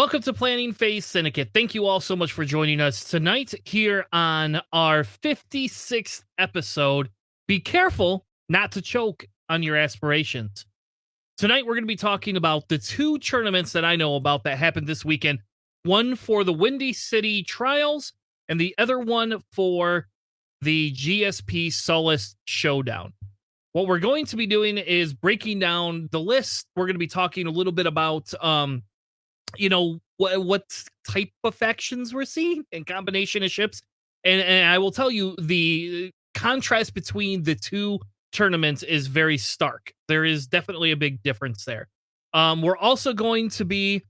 Welcome to Planning Phase Syndicate. Thank you all so much for joining us tonight here on our 56th episode. Be careful not to choke on your aspirations. Tonight, we're going to be talking about the two tournaments that I know about that happened this weekend. One for the Windy City Trials and the other one for the GSP Sullust Showdown. What we're going to be doing is breaking down the list. We're going to be talking a little bit about what type of factions we're seeing and combination of ships, and I will tell you the contrast between the two tournaments is very stark. There is definitely a big difference there. We're also going to be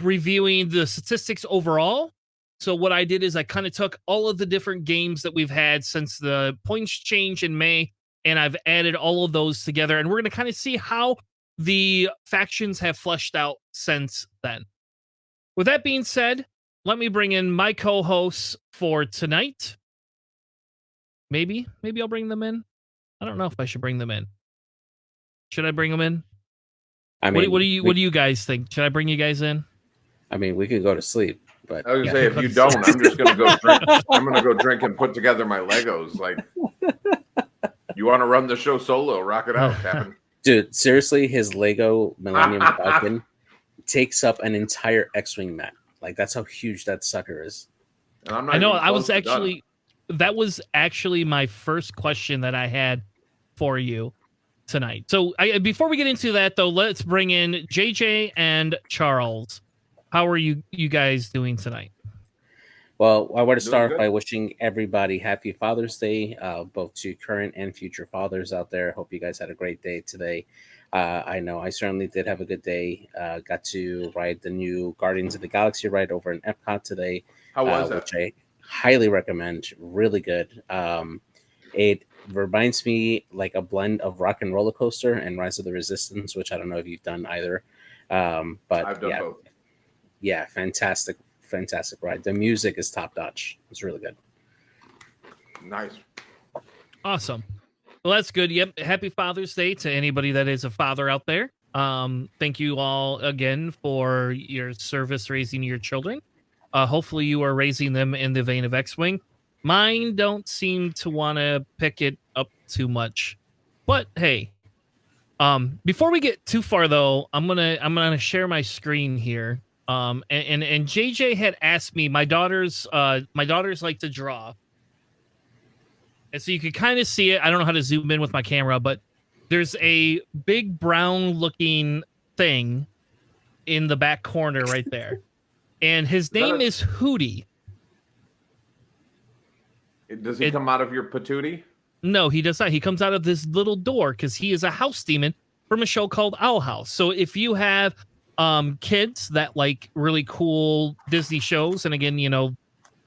reviewing the statistics overall. So what I did is I kind of took all of the different games that we've had since the points change in May, and I've added all of those together, and we're going to kind of see how the factions have fleshed out since then. With that being said, let me bring in my co-hosts for tonight. Maybe I'll bring them in. I don't know if I should bring them in. Should I bring them in? I mean, what do you guys think? Should I bring you guys in? I mean, we could go to sleep, but I was gonna say, if you don't, I'm just gonna go drink. I'm gonna go drink and put together my Legos. Like, you want to run the show solo? Rock it out, Captain. Dude, seriously, his Lego Millennium Falcon takes up an entire X-Wing map. Like, that's how huge that sucker is. And I'm not I know. even I was close to actually that was actually my first question that I had for you tonight. So before we get into that, though, let's bring in JJ and Charles. How are you guys doing tonight? Well, I want to Doing start good. by wishing everybody happy Father's Day, both to current and future fathers out there. Hope you guys had a great day today. I know I certainly did have a good day. Got to ride the new Guardians of the Galaxy ride over in Epcot today. How was that? Which I highly recommend. Really good. It reminds me like a blend of Rock and Roller Coaster and Rise of the Resistance, which I don't know if you've done either. But I've done both. Yeah, fantastic ride. The music is top notch. It's really good. Nice. Awesome. Well, that's good. Yep. Happy Father's Day to anybody that is a father out there. Thank you all again for your service raising your children. Hopefully you are raising them in the vein of X-Wing. Mine don't seem to want to pick it up too much. But hey, before we get too far though, I'm gonna share my screen here. And JJ had asked me, my daughters like to draw. And so you can kind of see it. I don't know how to zoom in with my camera, but there's a big brown looking thing in the back corner right there. And his name is Hootie. Does he come out of your patootie? No, he does not. He comes out of this little door because he is a house demon from a show called Owl House. So if you have kids that like really cool Disney shows, and again,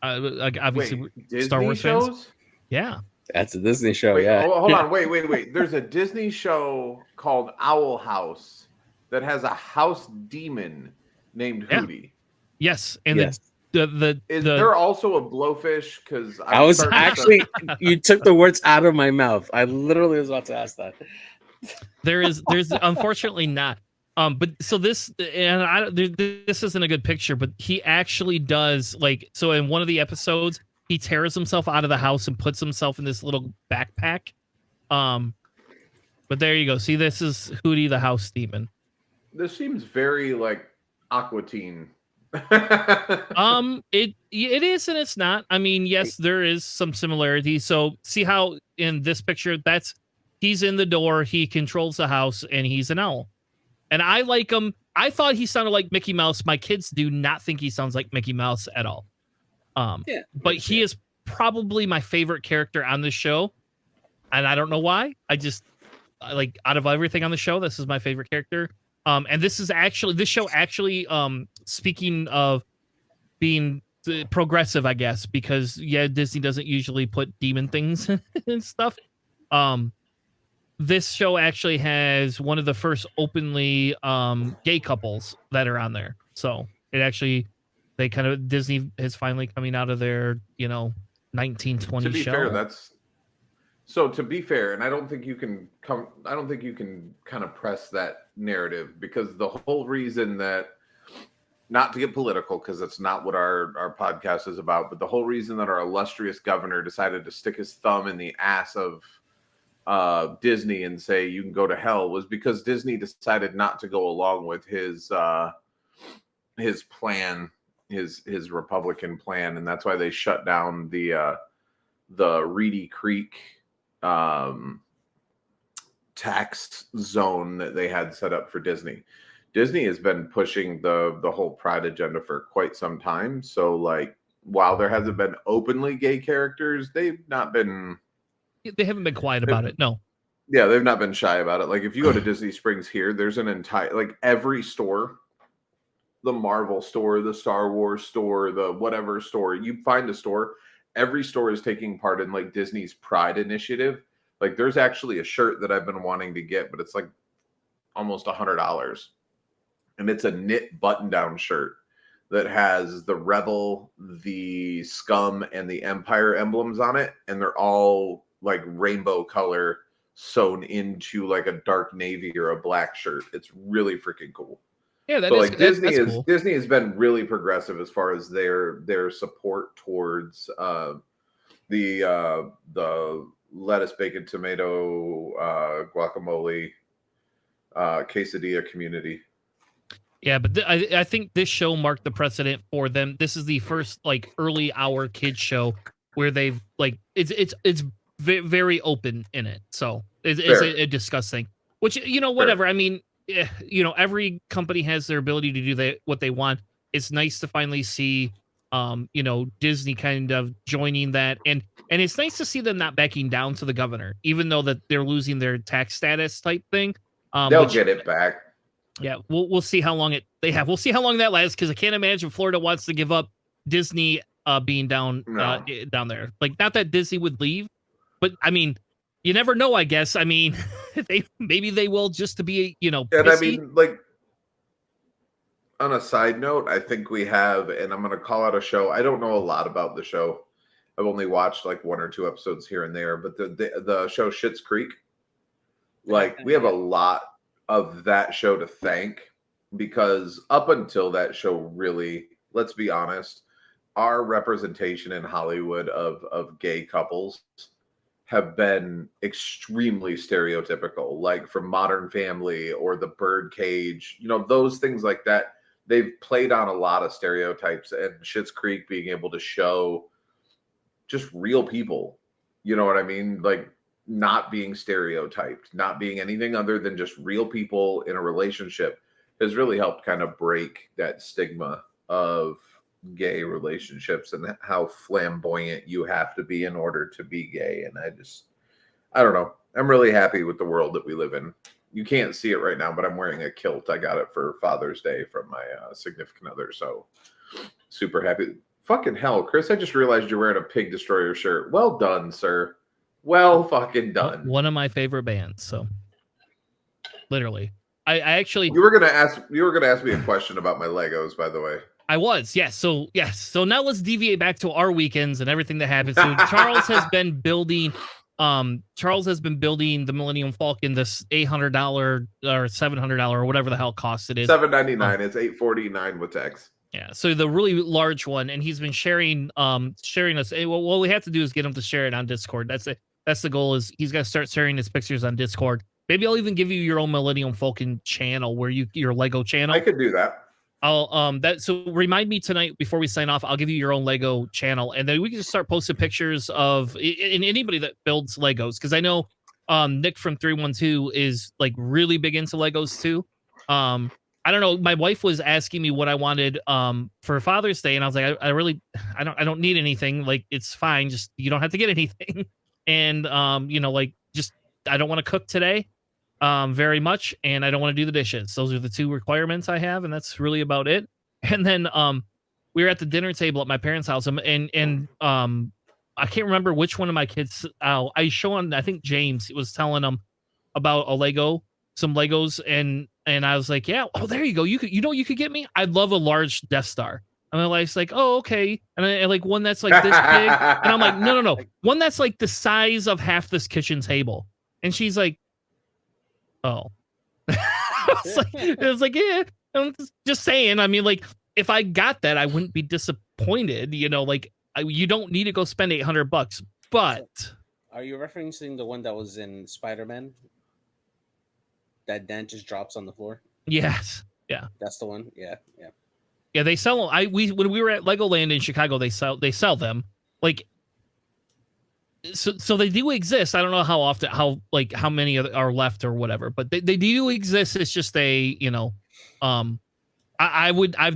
obviously Disney Star Wars shows? fans. Yeah. That's a Disney show, Wait, yeah. Hold on. Wait. There's a Disney show called Owl House that has a house demon named Hootie. Yes, and yes. Is there also a blowfish? Because I was actually you took the words out of my mouth. I literally was about to ask that. There's unfortunately not. But so this isn't a good picture, but he actually does so in one of the episodes he tears himself out of the house and puts himself in this little backpack. But there you go. See, this is Hootie the house demon. This seems very like Aqua Teen. It is and it's not. I mean, yes, there is some similarity. So see how in this picture he's in the door, he controls the house, and he's an owl. And I like him. I thought he sounded like Mickey Mouse. My kids do not think he sounds like Mickey Mouse at all. But he is probably my favorite character on this show, and I don't know why. Like out of everything on the show, this is my favorite character. And this show actually, speaking of being progressive, I guess, because Disney doesn't usually put demon things and stuff. This show actually has one of the first openly gay couples that are on there. So it actually, Disney is finally coming out of their 1920 to be show. To be fair, and I don't think you can kind of press that narrative, because the whole reason that not to get political, because that's not what our podcast is about, but the whole reason that our illustrious governor decided to stick his thumb in the ass of Disney and say you can go to hell was because Disney decided not to go along with his plan, his Republican plan, and that's why they shut down the Reedy Creek tax zone that they had set up for Disney. Disney has been pushing the whole pride agenda for quite some time. So, like, while there hasn't been openly gay characters, they haven't been quiet about it. No. Yeah, they've not been shy about it. Like, if you go to Disney Springs here, there's an entire, like, every store, the Marvel store, the Star Wars store, the whatever store, you find a store, every store is taking part in, like, Disney's Pride Initiative. Like, there's actually a shirt that I've been wanting to get, but it's like almost $100. And it's a knit button-down shirt that has the Rebel, the Scum, and the Empire emblems on it. And they're all like rainbow color sewn into like a dark navy or a black shirt. It's really freaking cool. Yeah, that's cool. Disney has been really progressive as far as their support towards the lettuce, bacon, tomato, guacamole, quesadilla community. Yeah, but I think this show marked the precedent for them. This is the first like early hour kids show where they've like it's very open in it. So it's a disgusting, which, you know, whatever. Fair. I mean, you know, every company has their ability to do what they want. It's nice to finally see, you know, Disney kind of joining that, and it's nice to see them not backing down to the governor, even though that they're losing their tax status type thing. They'll get it back. Yeah, we'll see how long We'll see how long that lasts, because I can't imagine Florida wants to give up Disney being down there. Like, not that Disney would leave, but I mean, you never know. I guess. I mean, maybe they will, just to be, you know. And pissy. I mean, like, on a side note, I think we have, and I'm going to call out a show. I don't know a lot about the show. I've only watched like 1 or 2 episodes here and there, but the show Schitt's Creek, like, we have a lot of that show to thank, because up until that show, really, let's be honest, our representation in Hollywood of gay couples have been extremely stereotypical, like from Modern Family or The Birdcage, you know, those things like that. They've played on a lot of stereotypes, and Schitt's Creek being able to show just real people, you know what I mean? Like, not being stereotyped, not being anything other than just real people in a relationship, has really helped kind of break that stigma of gay relationships and how flamboyant you have to be in order to be gay. And I don't know. I'm really happy with the world that we live in. You can't see it right now, but I'm wearing a kilt. I got it for Father's Day from my significant other. So super happy. Fucking hell, Chris, I just realized you're wearing a Pig Destroyer shirt. Well done, sir. Well fucking done. One of my favorite bands. So literally, I actually, you were gonna ask me a question about my Legos, by the way. I was, yes. So now let's deviate back to our weekends and everything that happened. So Charles has been building the Millennium Falcon, this $800 or $700 or whatever the hell cost it is. $799. It's $849 with tax. Yeah, so the really large one, and he's been sharing us. Well, what we have to do is get him to share it on Discord. That's it. That's the goal. Is he's got to start sharing his pictures on Discord. Maybe I'll even give you your own Millennium Falcon channel, where your Lego channel. I could do that. So remind me tonight before we sign off. I'll give you your own Lego channel, and then we can just start posting pictures of anybody that builds Legos, because I know Nick from 312 is like really big into Legos too. I don't know. My wife was asking me what I wanted for Father's Day, and I was like, I don't need anything. Like, it's fine. Just, you don't have to get anything. And you know, like, just, I don't want to cook today very much, and I don't want to do the dishes. Those are the 2 requirements I have, and that's really about it. And then we were at the dinner table at my parents' house, and I can't remember which one of my kids. I think James was telling them about some Legos, and I was like, yeah, oh, there you go. You could get me. I'd love a large Death Star. And my wife's like, oh, okay. And I like one that's like this big. And I'm like, no. One that's like the size of half this kitchen table. And she's like, oh. It was like, yeah. I'm just saying. I mean, like, if I got that, I wouldn't be disappointed. You know, like you don't need to go spend $800, but Are you referencing the one that was in Spider-Man? That Dan just drops on the floor. yes, yeah, That's the one. Yeah, yeah. yeah, they sell them. When we were at Legoland in Chicago, they sell them like. So they do exist. I don't know how often, how many are left or whatever, but they do exist. It's just I've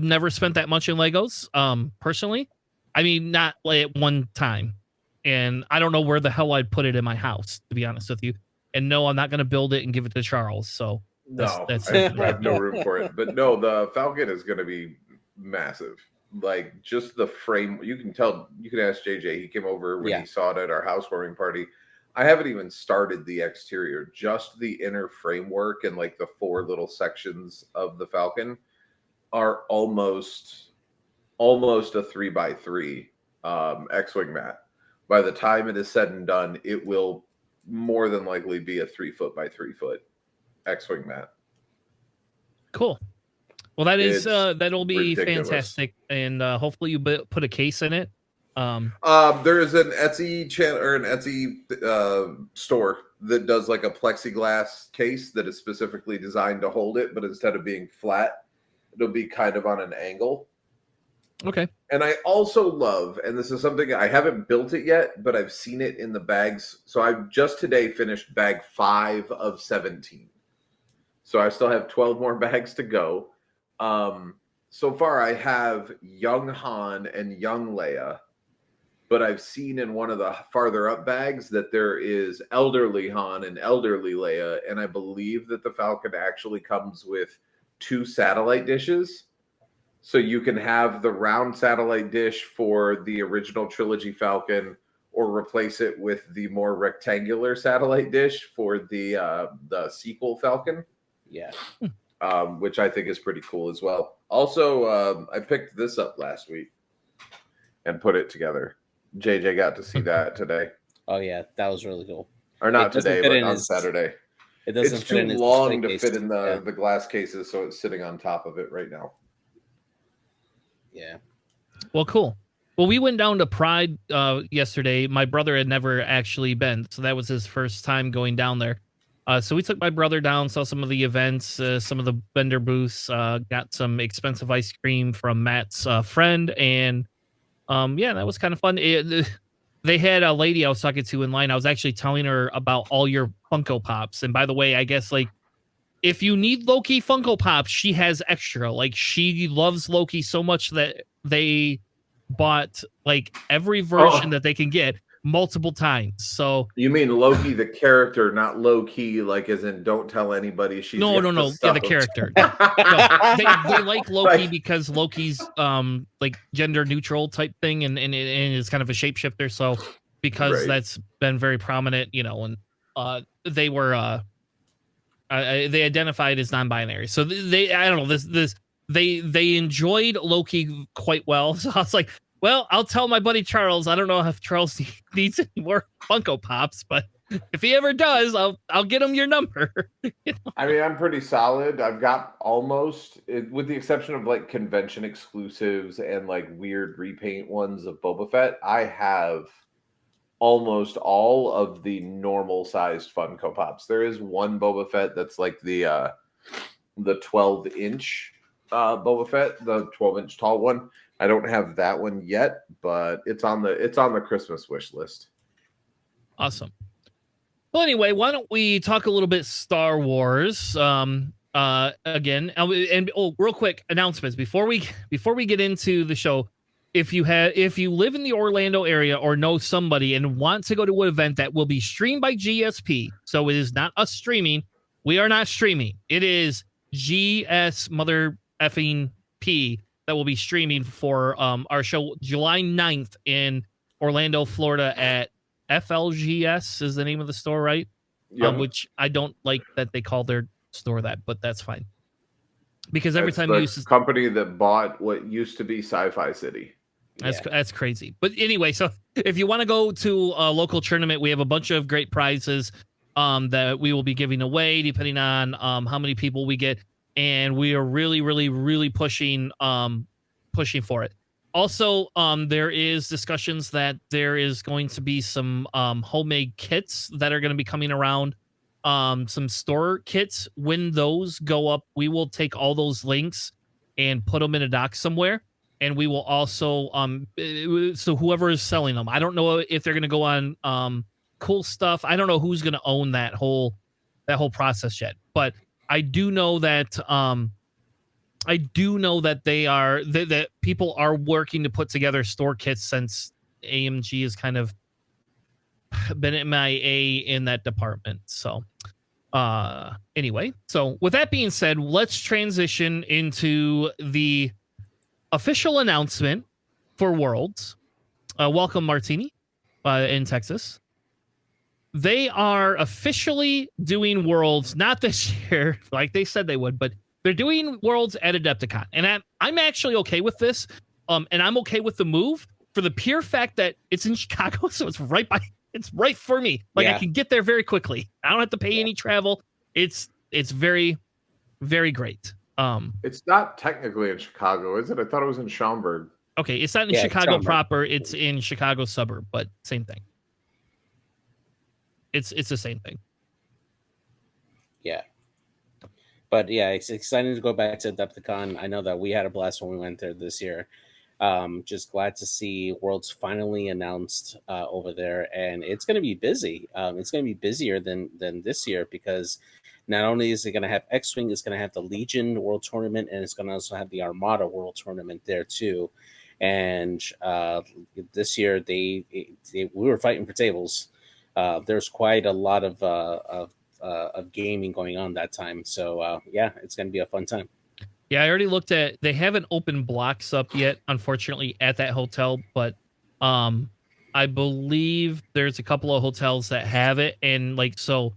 never spent that much in Legos, personally. I mean, not like at one time. And I don't know where the hell I'd put it in my house, to be honest with you. And no, I'm not going to build it and give it to Charles. So that's I have no room for it. But no, the Falcon is going to be massive. Like just the frame, you can tell. You can ask JJ. He came over when he saw it at our housewarming party. I haven't even started the exterior, just the inner framework and like the 4 little sections of the Falcon are almost a 3x3 X-wing mat. By the time it is said and done, it will more than likely be a 3 foot by 3 foot X-wing mat. Cool. Well, that'll be ridiculous. fantastic, and hopefully you put a case in it. There is an Etsy channel or an Etsy store that does like a plexiglass case that is specifically designed to hold it, but instead of being flat, it'll be kind of on an angle. Okay. And I also love, and this is something I haven't built it yet, but I've seen it in the bags. So I've just today finished bag 5 of 17. So I still have 12 more bags to go. So far I have young Han and young Leia, but I've seen in one of the farther up bags that there is elderly Han and elderly Leia, and I believe that the Falcon actually comes with 2 satellite dishes. So you can have the round satellite dish for the original trilogy Falcon, or replace it with the more rectangular satellite dish for the sequel Falcon. Yeah. Which I think is pretty cool as well. Also, I picked this up last week and put it together. JJ got to see that today. Oh yeah, that was really cool. Or not today, but on Saturday. It's too long to fit in the glass cases, so it's sitting on top of it right now. Yeah. Well, cool. Well, we went down to Pride yesterday. My brother had never actually been, so that was his first time going down there. So we took my brother down, saw some of the events, some of the vendor booths, got some expensive ice cream from Matt's friend, and yeah, that was kind of fun. They had a lady I was talking to in line. I was actually telling her about all your Funko Pops, and by the way, I guess like if you need Loki Funko Pops, she has extra. Like she loves Loki so much that they bought like every version that they can get multiple times. So you mean Loki the character, not low key, like as in don't tell anybody she's no. Yeah, the character. They like Loki because Loki's like gender neutral type thing, and is kind of a shapeshifter. So because that's been very prominent, you know, and they were they identified as non-binary. So I don't know, they enjoyed Loki quite well. So I was like, well, I'll tell my buddy Charles. I don't know if Charles needs any more Funko Pops, but if he ever does, I'll get him your number. You know? I mean, I'm pretty solid. I've got almost, with the exception of like convention exclusives and like weird repaint ones of Boba Fett, I have almost all of the normal sized Funko Pops. There is one Boba Fett that's like the 12-inch Boba Fett, the 12-inch tall one. I don't have that one yet, but it's on the Christmas wish list. Awesome. Well, anyway, why don't we talk a little bit Star Wars again? And real quick announcements before we get into the show. If you live in the Orlando area or know somebody and want to go to an event that will be streamed by GSP, so it is not us streaming. We are not streaming. It is GS mother effing P that will be streaming for our show July 9th in Orlando, Florida at FLGS is the name of the store, right? Yep. Which I don't like that they call their store that, but that's fine. Because every time the you use company that bought what used to be Sci-Fi City. That's crazy. But anyway, so if you want to go to a local tournament, we have a bunch of great prizes that we will be giving away depending on how many people we get. And we are really, really, really pushing pushing for it. Also, there is discussions that there is going to be some homemade kits that are going to be coming around. Some store kits. When those go up, we will take all those links and put them in a doc somewhere. And we will also so whoever is selling them, I don't know if they're going to go on cool stuff. I don't know who's going to own that whole process yet, but I do know that they are that people are working to put together store kits since AMG has kind of been MIA in that department. So anyway, so with that being said, let's transition into the official announcement for Worlds. Welcome, Martini, in Texas. They are officially doing Worlds, not this year, like they said they would, but they're doing Worlds at Adepticon. And I'm actually okay with this. And I'm okay with the move for the pure fact that it's in Chicago, so it's right for me. Like, I can get there very quickly. I don't have to pay any travel. It's very, very great. It's not technically in Chicago, is it? I thought it was in Schaumburg. Okay, it's not in Chicago proper. It's in Chicago suburb, but same thing. It's the same thing. Yeah. But yeah, it's exciting to go back to Adepticon. I know that we had a blast when we went there this year. Just glad to see Worlds finally announced over there, and it's going to be busy. It's going to be busier than this year because not only is it going to have X-Wing, it's going to have the Legion World Tournament, and it's going to also have the Armada World Tournament there too. And this year we were fighting for tables. There's quite a lot of gaming going on that time. So yeah, it's going to be a fun time. Yeah, I already looked at. They haven't opened blocks up yet, unfortunately, at that hotel. But I believe there's a couple of hotels that have it, and like so,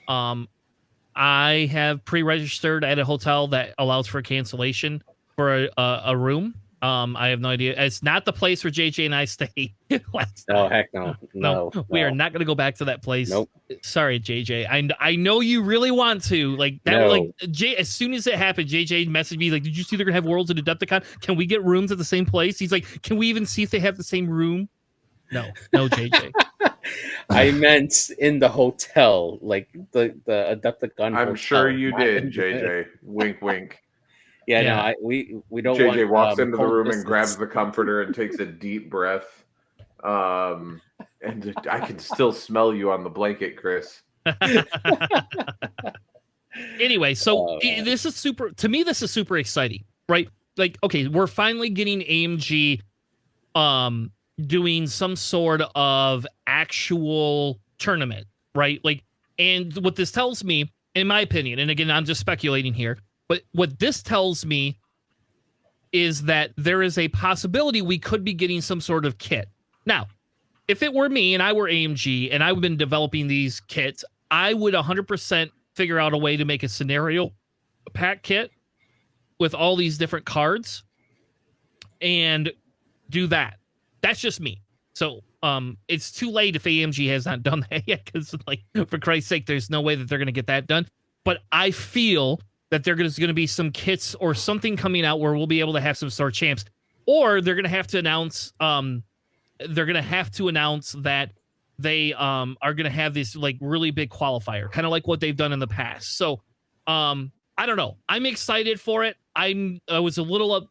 I have pre-registered at a hotel that allows for cancellation for a room. I have no idea. It's not the place where JJ and I stayed last Oh, time. heck no. We are not going to go back to that place. Nope. Sorry, JJ. I know you really want to. Like that. No. Like as soon as it happened, JJ messaged me like, "Did you see they're going to have Worlds at Adepticon? Can we get rooms at the same place?" He's like, "Can we even see if they have the same room?" No, JJ. I meant in the hotel, like the Adepticon. I'm sure you did, JJ. Wink, wink. Yeah, no, we don't. JJ want, walks into the room distance. and grabs the comforter and takes a deep breath. And I can still smell you on the blanket, Chris. Anyway, so this is super. To me, this is super exciting, right? Like, okay, we're finally getting AMG, doing some sort of actual tournament, right? Like, and what this tells me, in my opinion, and again, I'm just speculating here. But what this tells me is that there is a possibility we could be getting some sort of kit. Now, if it were me and I were AMG and I've been developing these kits, I would 100% figure out a way to make a scenario pack kit with all these different cards and do that. That's just me. So it's too late if AMG has not done that yet because, like, for Christ's sake, there's no way that they're going to get that done. But I feel that there's going to be some kits or something coming out where we'll be able to have some star champs, or they're going to have to announce that they are going to have this like really big qualifier, kind of like what they've done in the past. So I don't know. I'm excited for it. I was a little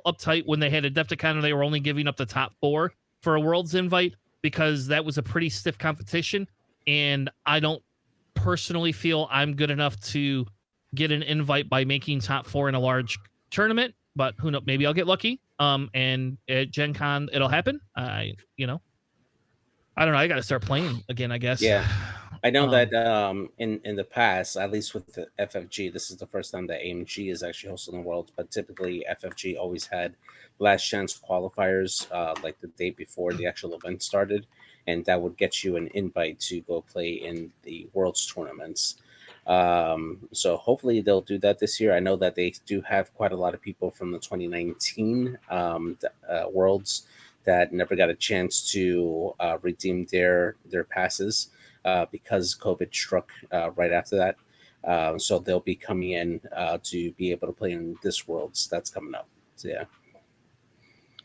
uptight when they had Adepticon and they were only giving up the top 4 for a Worlds invite because that was a pretty stiff competition, and I don't personally feel I'm good enough to get an invite by making top 4 in a large tournament, but who knows? Maybe I'll get lucky. And at Gen Con, it'll happen. I don't know. I got to start playing again, I guess. Yeah. I know that in the past, at least with the FFG, this is the first time that AMG is actually hosting the Worlds, but typically FFG always had last chance qualifiers like the day before the actual event started, and that would get you an invite to go play in the Worlds tournaments. So hopefully they'll do that this year. I know that they do have quite a lot of people from the 2019 Worlds that never got a chance to redeem their passes because COVID struck right after that. So they'll be coming in to be able to play in this Worlds that's coming up. So yeah.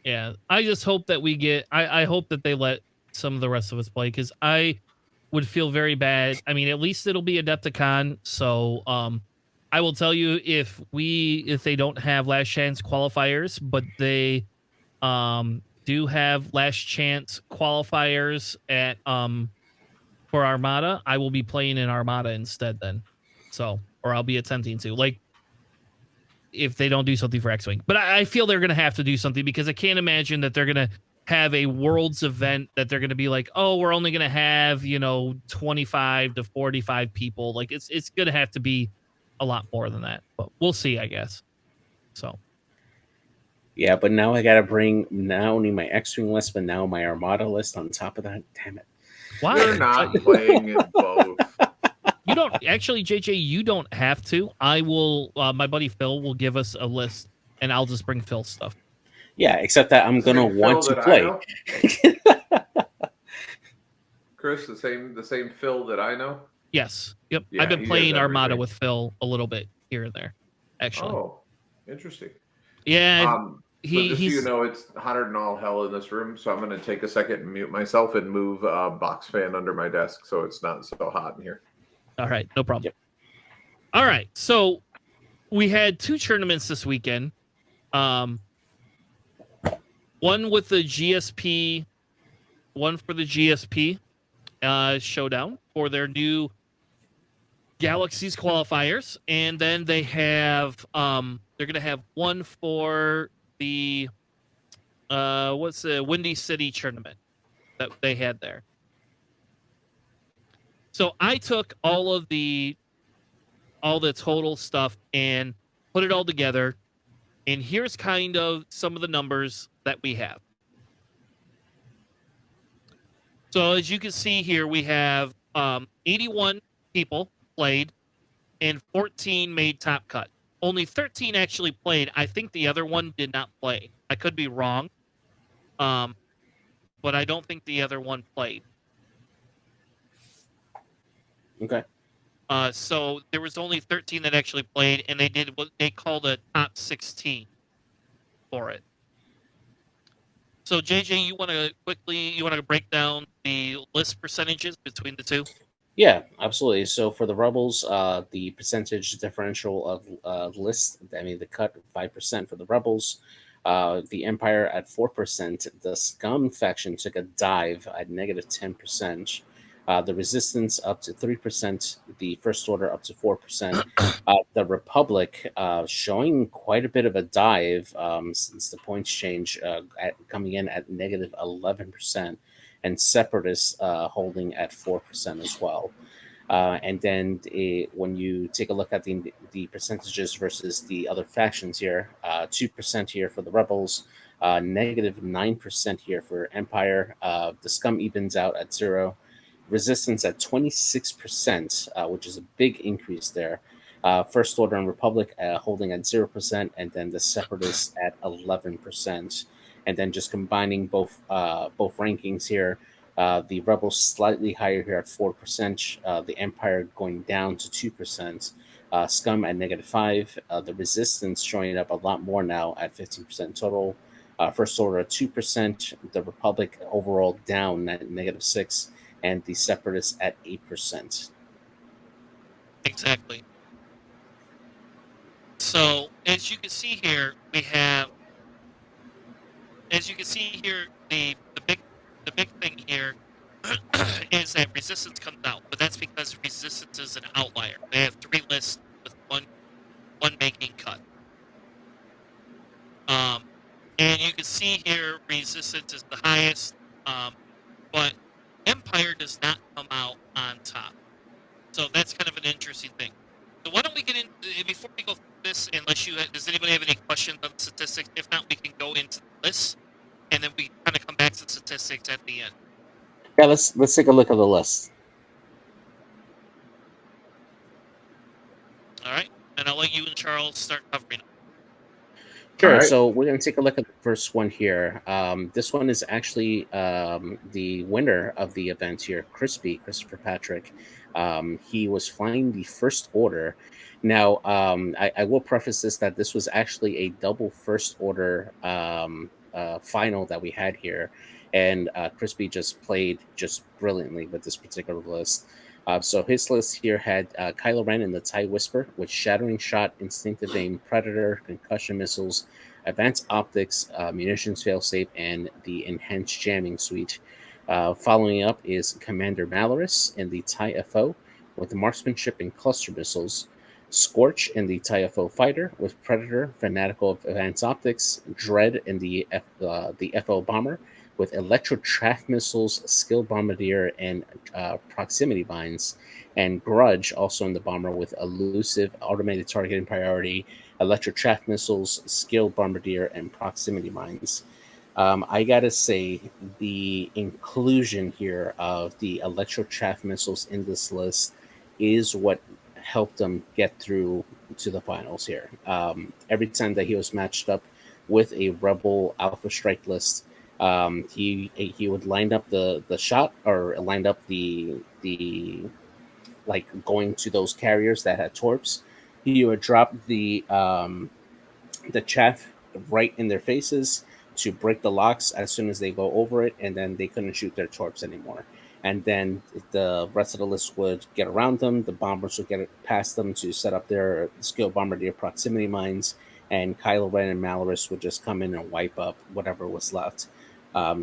Yeah, I just hope that we get. I hope that they let some of the rest of us play because I would feel very bad. I mean, at least it'll be Adepticon, so I will tell you if they don't have last chance qualifiers, but they do have last chance qualifiers at for Armada, I will be playing in Armada instead then. So, or I'll be attempting to. Like if they don't do something for X-Wing. But I feel they're going to have to do something because I can't imagine that they're going to have a Worlds event that they're going to be like, oh, we're only going to have, 25 to 45 people. Like it's going to have to be a lot more than that. But we'll see, I guess. So. Yeah, but now I got to bring not only my X-Wing list, but now my Armada list on top of that. Damn it. Why? They're not playing in both. You don't actually, JJ. You don't have to. I will. My buddy Phil will give us a list, and I'll just bring Phil's stuff. Yeah, except that I'm gonna want to play. Chris, the same Phil that I know. Yes. Yep. Yeah, I've been playing Armada everything. with Phil a little bit here and there. Actually. Oh, interesting. Yeah. So just so you know, it's hotter than all hell in this room. So I'm going to take a second and mute myself and move a box fan under my desk so it's not so hot in here. All right, no problem. Yep. All right, so we had 2 tournaments this weekend. One with the GSP, one for the GSP showdown for their new Galaxies qualifiers, and then they have they're gonna have one for the what's the Windy City tournament that they had there. So I took all the total stuff and put it all together, and here's kind of some of the numbers that we have. So as you can see here, we have 81 people played and 14 made top cut. Only 13 actually played. I think the other one did not play. I could be wrong, but I don't think the other one played. Okay. So there was only 13 that actually played, and they did what they called a top 16 for it. So JJ, you want to break down the list percentages between the two? Yeah, absolutely. So for the Rebels, the percentage differential of list, I mean, the cut 5% for the Rebels, the Empire at 4%, the Scum faction took a dive at negative 10%. The Resistance up to 3%, the First Order up to 4%. The Republic showing quite a bit of a dive since the points change, coming in at negative 11%, and Separatists holding at 4% as well. And then when you take a look at the percentages versus the other factions here, 2% here for the Rebels, negative 9% here for Empire. The Scum evens out at 0%. Resistance at 26%, which is a big increase there. First Order and Republic holding at 0%, and then the Separatists at 11%. And then just combining both rankings here, the Rebels slightly higher here at 4%, the Empire going down to 2%, Scum at negative 5%, the Resistance showing up a lot more now at 15% total. First Order at 2%, the Republic overall down at negative 6%. And the Separatists at 8%. Exactly. So as you can see here, we have. As you can see here, the big thing here is that Resistance comes out, but that's because Resistance is an outlier. They have 3 lists with one making cut. And you can see here, Resistance is the highest, but Empire does not come out on top. So that's kind of an interesting thing. So why don't we get into, before we go through this, does anybody have any questions on the statistics? If not, we can go into the list, and then we kind of come back to the statistics at the end. Yeah, let's take a look at the list. All right, and I'll let you and Charles start covering it. Sure. Right. So we're going to take a look at the first one here. This one is actually the winner of the event here, Christopher Patrick. He was flying the First Order. Now, I will preface this that this was actually a double First Order final that we had here, and Crispy just played just brilliantly with this particular list. So his list here had Kylo Ren in the TIE Whisper with Shattering Shot, Instinctive Aim, Predator, Concussion Missiles, Advanced Optics, Munitions Failsafe, and the Enhanced Jamming Suite. Following up is Commander Malorus in the TIE FO with Marksmanship and Cluster Missiles, Scorch in the TIE FO Fighter with Predator, Fanatical of Advanced Optics, Dread in the FO Bomber with Electro Track Missiles, Skilled Bombardier, and Proximity Mines, and Grudge also in the Bomber with Elusive, Automated Targeting Priority, Electro Track Missiles, Skilled Bombardier, and Proximity Mines. I gotta say, the inclusion here of the Electro Chaff missiles in this list is what helped them get through to the finals here. Every time that he was matched up with a Rebel Alpha Strike list, he would line up the shot or lined up the like going to those carriers that had torps. He would drop the chaff right in their faces to break the locks as soon as they go over it, and then they couldn't shoot their torps anymore. And then the rest of the list would get around them. The bombers would get past them to set up their skill bombardier proximity mines, and Kylo Ren and Malorus would just come in and wipe up whatever was left.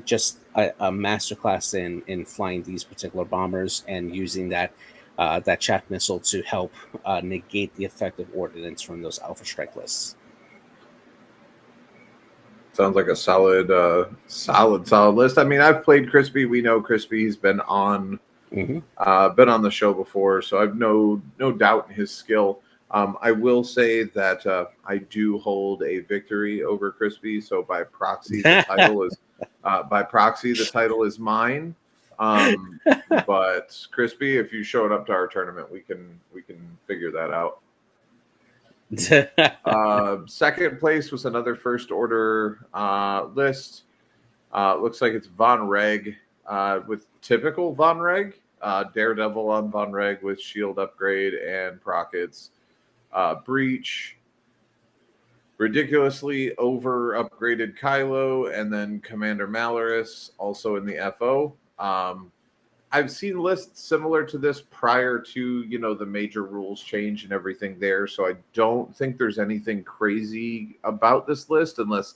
Just a masterclass in flying these particular bombers and using that chaff missile to help negate the effective ordnance from those Alpha Strike lists. Sounds like a solid list. I mean, I've played Crispy. We know Crispy. He's been on the show before, so I've no doubt in his skill. I will say that I do hold a victory over Crispy. So by proxy, the title is mine. But Crispy, if you showed up to our tournament, we can figure that out. Second place was another first order list. Looks like it's Von Reg with typical Von Reg, Daredevil on Von Reg with shield upgrade and Prockets, Breach, ridiculously over upgraded Kylo, and then Commander Malorus also in the FO. I've seen lists similar to this prior to, the major rules change and everything there. So I don't think there's anything crazy about this list unless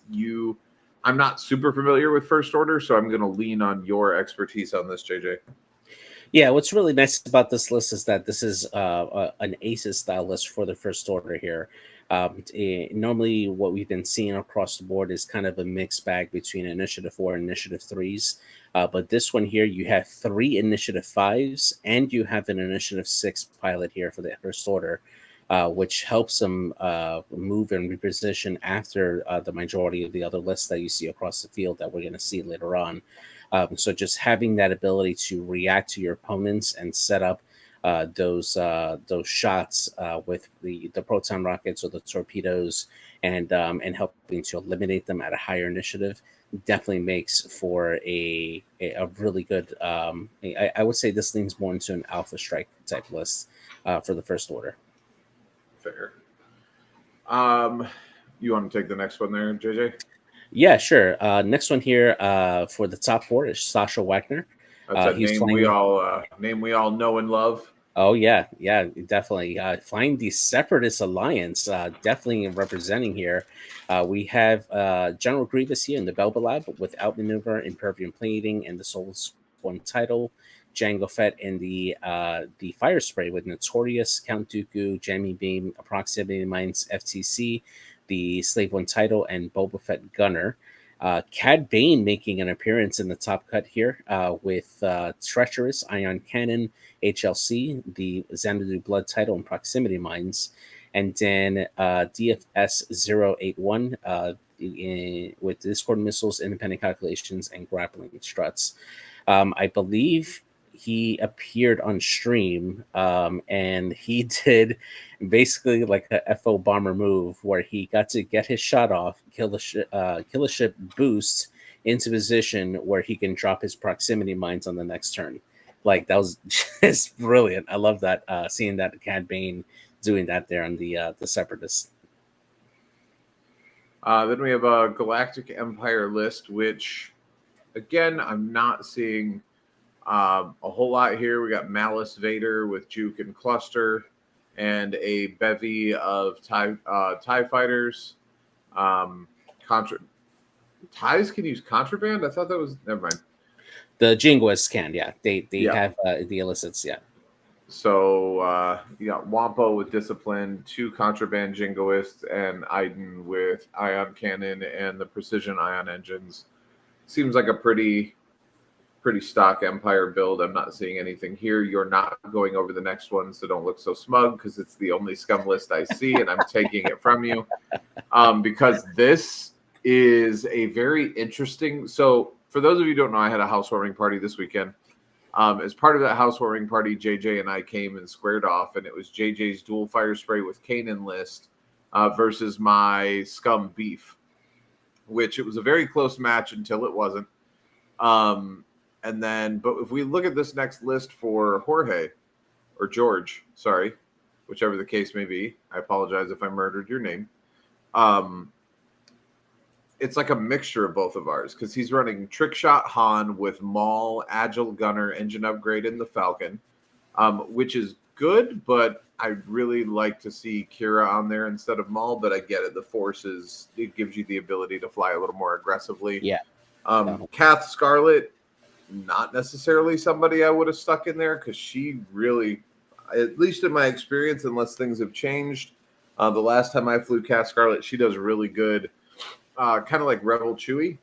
I'm not super familiar with First Order, so I'm going to lean on your expertise on this, JJ. Yeah, what's really nice about this list is that this is an Aces style list for the First Order here. Normally, what we've been seeing across the board is kind of a mixed bag between Initiative 4 and Initiative 3s. But this one here, you have 3 Initiative 5s and you have an Initiative 6 pilot here for the First Order, which helps them move and reposition after the majority of the other lists that you see across the field that we're going to see later on. So just having that ability to react to your opponents and set up those shots with the proton rockets or the torpedoes and helping to eliminate them at a higher initiative definitely makes for a really good. I would say this leans more into an Alpha Strike type list for the First Order. Fair. You want to take the next one there, JJ? Yeah, sure. Next one here for the top 4 is Sasha Wagner. That's a name we all know and love. Oh yeah, definitely. Flying the Separatist Alliance, definitely representing here. We have General Grievous here in the Belba Lab with Outmaneuver, Impervium Plating, and the Souls One title. Jango Fett in the Fire Spray with Notorious, Count Dooku, Jamming Beam, Proximity Mines, FTC, the Slave One title, and Boba Fett Gunner. Cad Bane making an appearance in the top cut here with Treacherous, Ion Cannon, HLC, the Xanadu Blood title, and Proximity Mines. And then DFS 081 with Discord Missiles, Independent Calculations, and Grappling Struts. I believe he appeared on stream and he did basically like a FO bomber move where he got to get his shot off, kill a ship, boost into position where he can drop his proximity mines on the next turn. Like, that was just brilliant. I love that, seeing that Cad Bane doing that there on the Separatists. Then we have a Galactic Empire list, which, again, I'm not seeing a whole lot here. We got Malice Vader with Juke and Cluster, and a bevy of TIE fighters. Contra Ties can use contraband. I thought that was never mind. The Jingoists can, yeah. They Yeah. have the illicits, yeah. So you got Wampo with Discipline, 2 Contraband Jingoists, and Iden with Ion Cannon and the Precision Ion Engines. Seems like a pretty stock Empire build. I'm not seeing anything here. You're not going over the next one, so don't look so smug because it's the only scum list I see, and I'm taking it from you. Because this is a very interesting. So for those of you who don't know, I had a housewarming party this weekend. As part of that housewarming party, JJ and I came and squared off, and it was JJ's dual fire spray with Kanan list versus my scum beef, which it was a very close match until it wasn't. And then, but if we look at this next list for Jorge or George, sorry, whichever the case may be, I apologize if I murdered your name. It's like a mixture of both of ours because he's running Trick Shot Han with Maul, Agile Gunner, engine upgrade in the Falcon, which is good, but I'd really like to see Kira on there instead of Maul, but I get it. The Force it gives you the ability to fly a little more aggressively. Yeah. Kath Scarlet, not necessarily somebody I would have stuck in there because she really, at least in my experience, unless things have changed, the last time I flew Kath Scarlet, she does really good. Kind of like Rebel Chewie,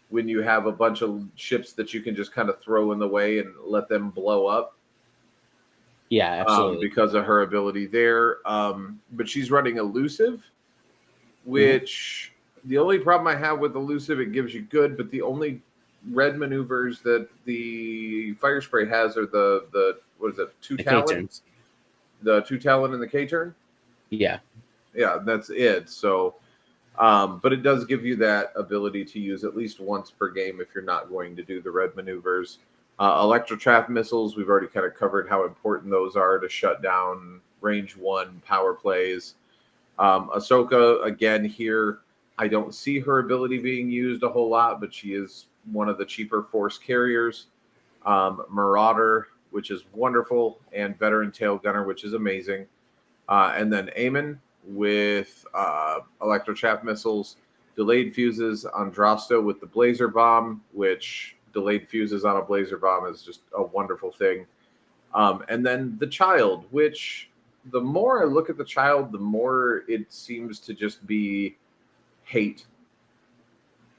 when you have a bunch of ships that you can just kind of throw in the way and let them blow up. Yeah, absolutely. Because of her ability there. But she's running Elusive, which the only problem I have with Elusive, it gives you good, but the only red maneuvers that the fire spray has are the what is it, two talons? The 2 talon and the K-turn? Yeah. Yeah, that's it. So but it does give you that ability to use at least once per game if you're not going to do the red maneuvers. Electrotrap missiles, we've already kind of covered how important those are to shut down range 1 power plays. Ahsoka, again, here, I don't see her ability being used a whole lot, but she is one of the cheaper Force carriers. Marauder, which is wonderful, and Veteran Tail Gunner, which is amazing. And then Eamon with electrochaff missiles, delayed fuses on Drosto with the Blazer Bomb, which delayed fuses on a Blazer Bomb is just a wonderful thing. And then the Child, which the more I look at the Child, the more it seems to just be hate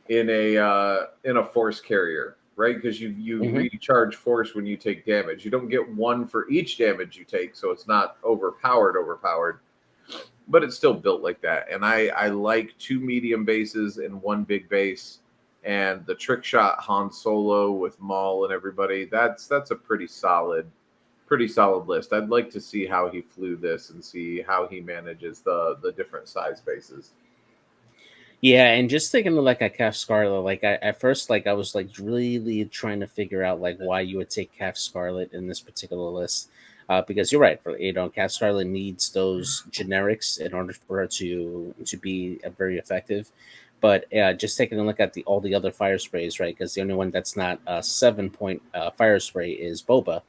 in a Force carrier, right? Because you recharge Force when you take damage. You don't get 1 for each damage you take, so it's not overpowered. But it's still built like that. And I like 2 medium bases and 1 big base. And the Trick Shot Han Solo with Maul and everybody, that's a pretty solid list. I'd like to see how he flew this and see how he manages the different size bases. Yeah, and just thinking of like a Calf Scarlet, like at first, like I was like really trying to figure out like why you would take Calf Scarlet in this particular list, because you're right, Calf Scarlet needs those generics in order for her to be very effective. But just taking a look at all the other fire sprays, right? Because the only one that's not a 7-point fire spray is Boba,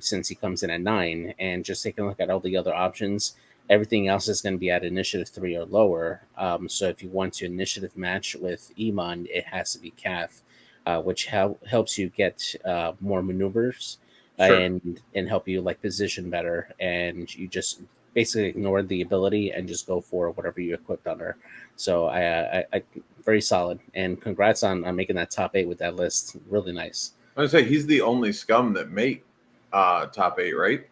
since he comes in at 9, and just taking a look at all the other options. Everything else is going to be at initiative 3 or lower. So if you want to initiative match with Iman, it has to be Calf, which helps you get more maneuvers and help you like position better. And you just basically ignore the ability and just go for whatever you equipped on her. So I very solid. And congrats on making that top 8 with that list. Really nice. I was gonna say he's the only scum that make top 8, right?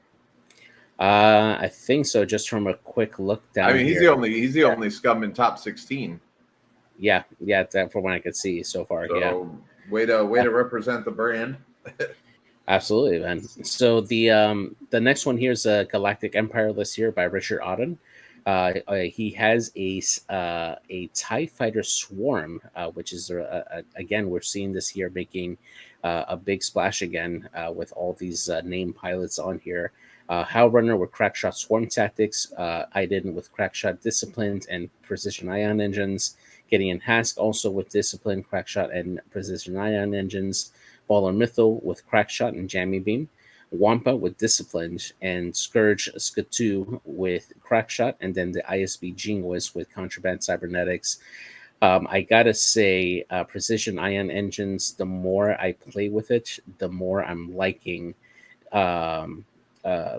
I think so. Just from a quick look down. I mean, he's the only scum in top 16. Yeah, that from what I could see so far. So, yeah, way to represent the brand. Absolutely, man. So the next one here is a Galactic Empire list here by Richard Auden. He has a TIE Fighter Swarm, which is again we're seeing this here making a big splash again with all these named pilots on here. Howlrunner with Crackshot Swarm Tactics, Iden with Crackshot Disciplined and Precision Ion Engines, Gideon Hask also with Disciplined, Crackshot, and Precision Ion Engines, Baller Mythil with Crackshot and Jammy Beam, Wampa with Disciplined, and Scourge Skatu with Crackshot, and then the ISB Jingoist with Contraband Cybernetics. I gotta say, Precision Ion Engines, the more I play with it, the more I'm liking um,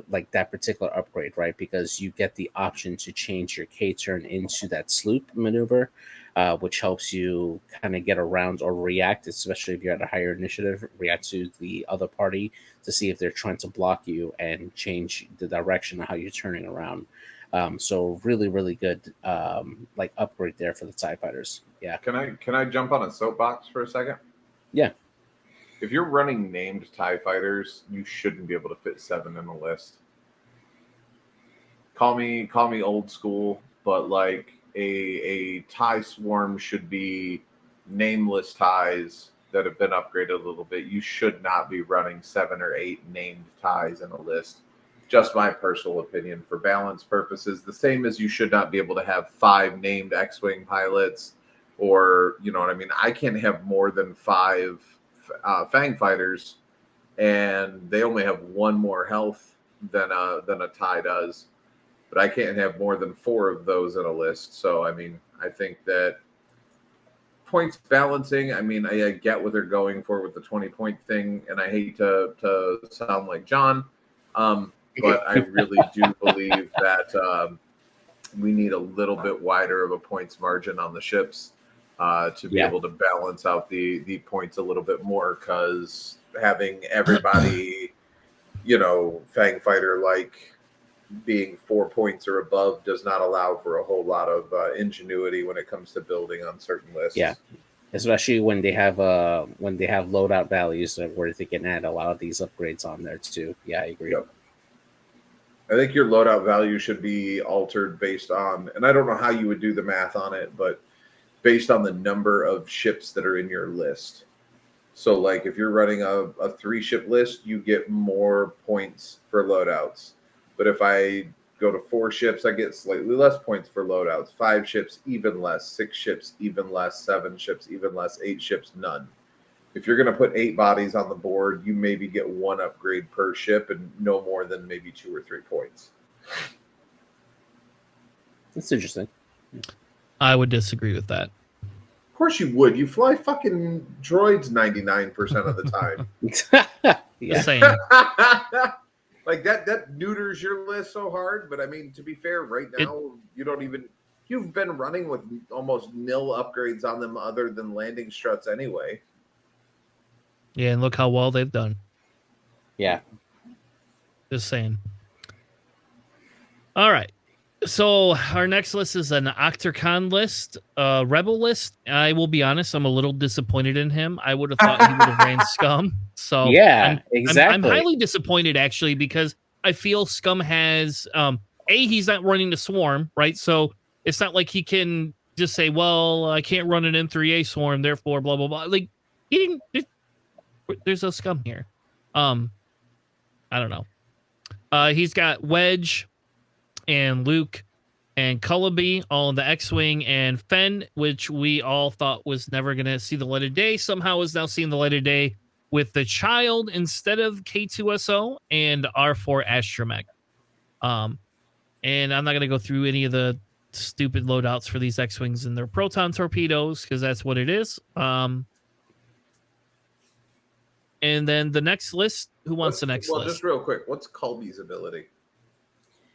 like that particular upgrade, right? Because you get the option to change your K turn into that sloop maneuver, which helps you kind of get around or react, especially if you're at a higher initiative, react to the other party to see if they're trying to block you and change the direction of how you're turning around. So really, really good like upgrade there for the TIE fighters. Yeah. Can I jump on a soapbox for a second? Yeah. If you're running named TIE fighters, you shouldn't be able to fit 7 in a list. Call me old school, but like a TIE swarm should be nameless TIEs that have been upgraded a little bit. You should not be running 7 or 8 named TIEs in a list. Just my personal opinion for balance purposes. The same as you should not be able to have 5 named X-Wing pilots, or you know what I mean. I can't have more than 5 Fang fighters, and they only have 1 more health than a TIE does. But I can't have more than 4 of those in a list. So I mean, I think that points balancing. I mean, I get what they're going for with the 20-point thing, and I hate to sound like John, but I really do believe that we need a little bit wider of a points margin on the ships to be able to balance out the points a little bit more, because having everybody, Fang Fighter like being 4 points or above does not allow for a whole lot of ingenuity when it comes to building on certain lists. Yeah, especially when they have loadout values where they can add a lot of these upgrades on there too. Yeah, I agree. Yep. I think your loadout value should be altered based on, and I don't know how you would do the math on it, but based on the number of ships that are in your list. So, like, if you're running a 3-ship list, you get more points for loadouts. But if I go to 4 ships, I get slightly less points for loadouts. 5 ships, even less. 6 ships, even less. 7 ships, even less. 8 ships, none. If you're going to put 8 bodies on the board, you maybe get 1 upgrade per ship and no more than maybe 2 or 3 points. That's interesting. I would disagree with that. Of course you would. You fly fucking droids 99% of the time. Just saying. Like that neuters your list so hard. But I mean, to be fair, right now you've been running with almost nil upgrades on them other than landing struts anyway. Yeah, and look how well they've done. Yeah. Just saying. All right. So our next list is an Octocon list, Rebel list. I will be honest, I'm a little disappointed in him. I would have thought he would have ran Scum. So yeah, exactly. I'm highly disappointed actually, because I feel Scum has he's not running the Swarm, right? So it's not like he can just say, well, I can't run an M3A Swarm, therefore blah blah blah. Like he didn't. There's a Scum here. I don't know. He's got Wedge and Luke and Cullaby all in the X-Wing, and Fenn, which we all thought was never going to see the light of day, somehow is now seeing the light of day with the child instead of K2SO and R4 Astromech. And I'm not going to go through any of the stupid loadouts for these X-Wings and their proton torpedoes, because that's what it is. And then the next list, who wants the next list? Well, just real quick, what's Colby's ability?